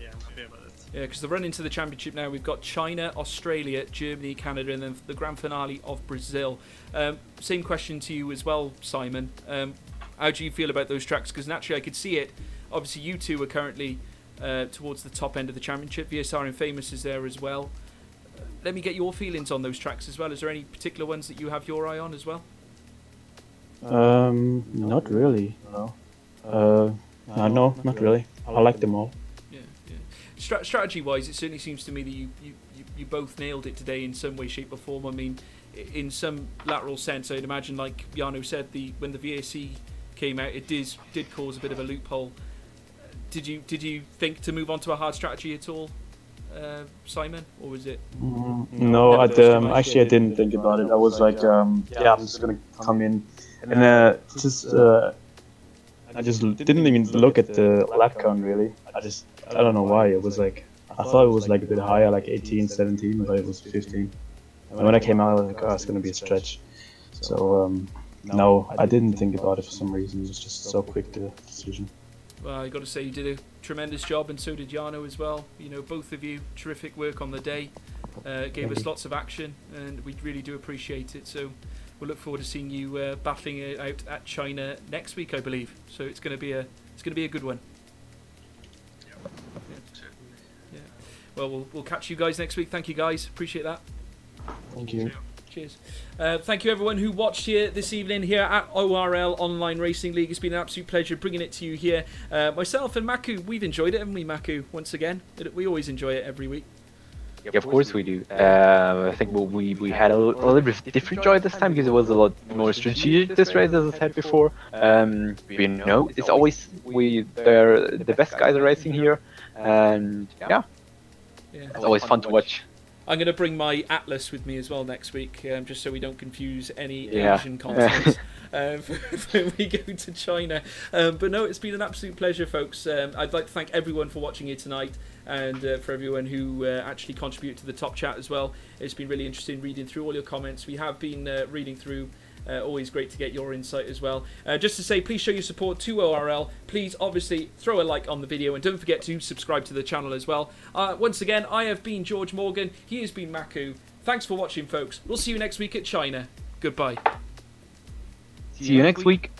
yeah, I'm happy about it. Yeah, because the run into the championship now, we've got China, Australia, Germany, Canada, and then the grand finale of Brazil. Same question to you as well, Simon. How do you feel about those tracks? Because naturally I could see it. Obviously you two are currently towards the top end of the championship. VSR and Famous is there as well. Let me get your feelings on those tracks as well. Is there any particular ones that you have your eye on as well? Not really. No. No, not really. I like them all. Yeah. Strategy-wise, it certainly seems to me that you both nailed it today in some way, shape, or form. I mean, in some lateral sense, I'd imagine, like Jarno said, when the VAC came out, it did cause a bit of a loophole. Did you think to move on to a hard strategy at all, Simon, or was it? No, actually I didn't think about it. I was like, I'm just gonna come in, and I just didn't even look at the lap count really. I don't know why. It was like, I thought it was like a bit higher, like 18, 17, but it was 15. And when I came out, I was like, it's gonna be a stretch. So no, I didn't think about it for some reason. It was just so quick, the decision. Well, I got to say you did a tremendous job, and so did Jarno as well. Both of you, terrific work on the day. Gave us lots of action, and we really do appreciate it. So we'll look forward to seeing you battling it out at China next week, I believe. So it's going to be a good one. Yeah. Well, we'll catch you guys next week. Thank you, guys. Appreciate that. Thank you. Cheers. Thank you everyone who watched here this evening here at ORL Online Racing League. It's been an absolute pleasure bringing it to you here. Myself and Maku, we've enjoyed it, haven't we, Maku? Once again, we always enjoy it every week. Yeah, of course we do. I think we had a little bit of different joy this time because it was a lot more strategic this race, as I said before. It's always they're the best guys are racing here, and yeah, it's always fun to watch. I'm going to bring my Atlas with me as well next week, just so we don't confuse any Asian consonants when we go to China. But no, it's been an absolute pleasure, folks. I'd like to thank everyone for watching here tonight, and for everyone who actually contributed to the top chat as well. It's been really interesting reading through all your comments. We have been reading through. Always great to get your insight as well. Just to say, please show your support to ORL. Please, obviously, throw a like on the video, and don't forget to subscribe to the channel as well. Once again, I have been George Morgan. He has been Maku. Thanks for watching, folks. We'll see you next week at China. Goodbye. See you next week.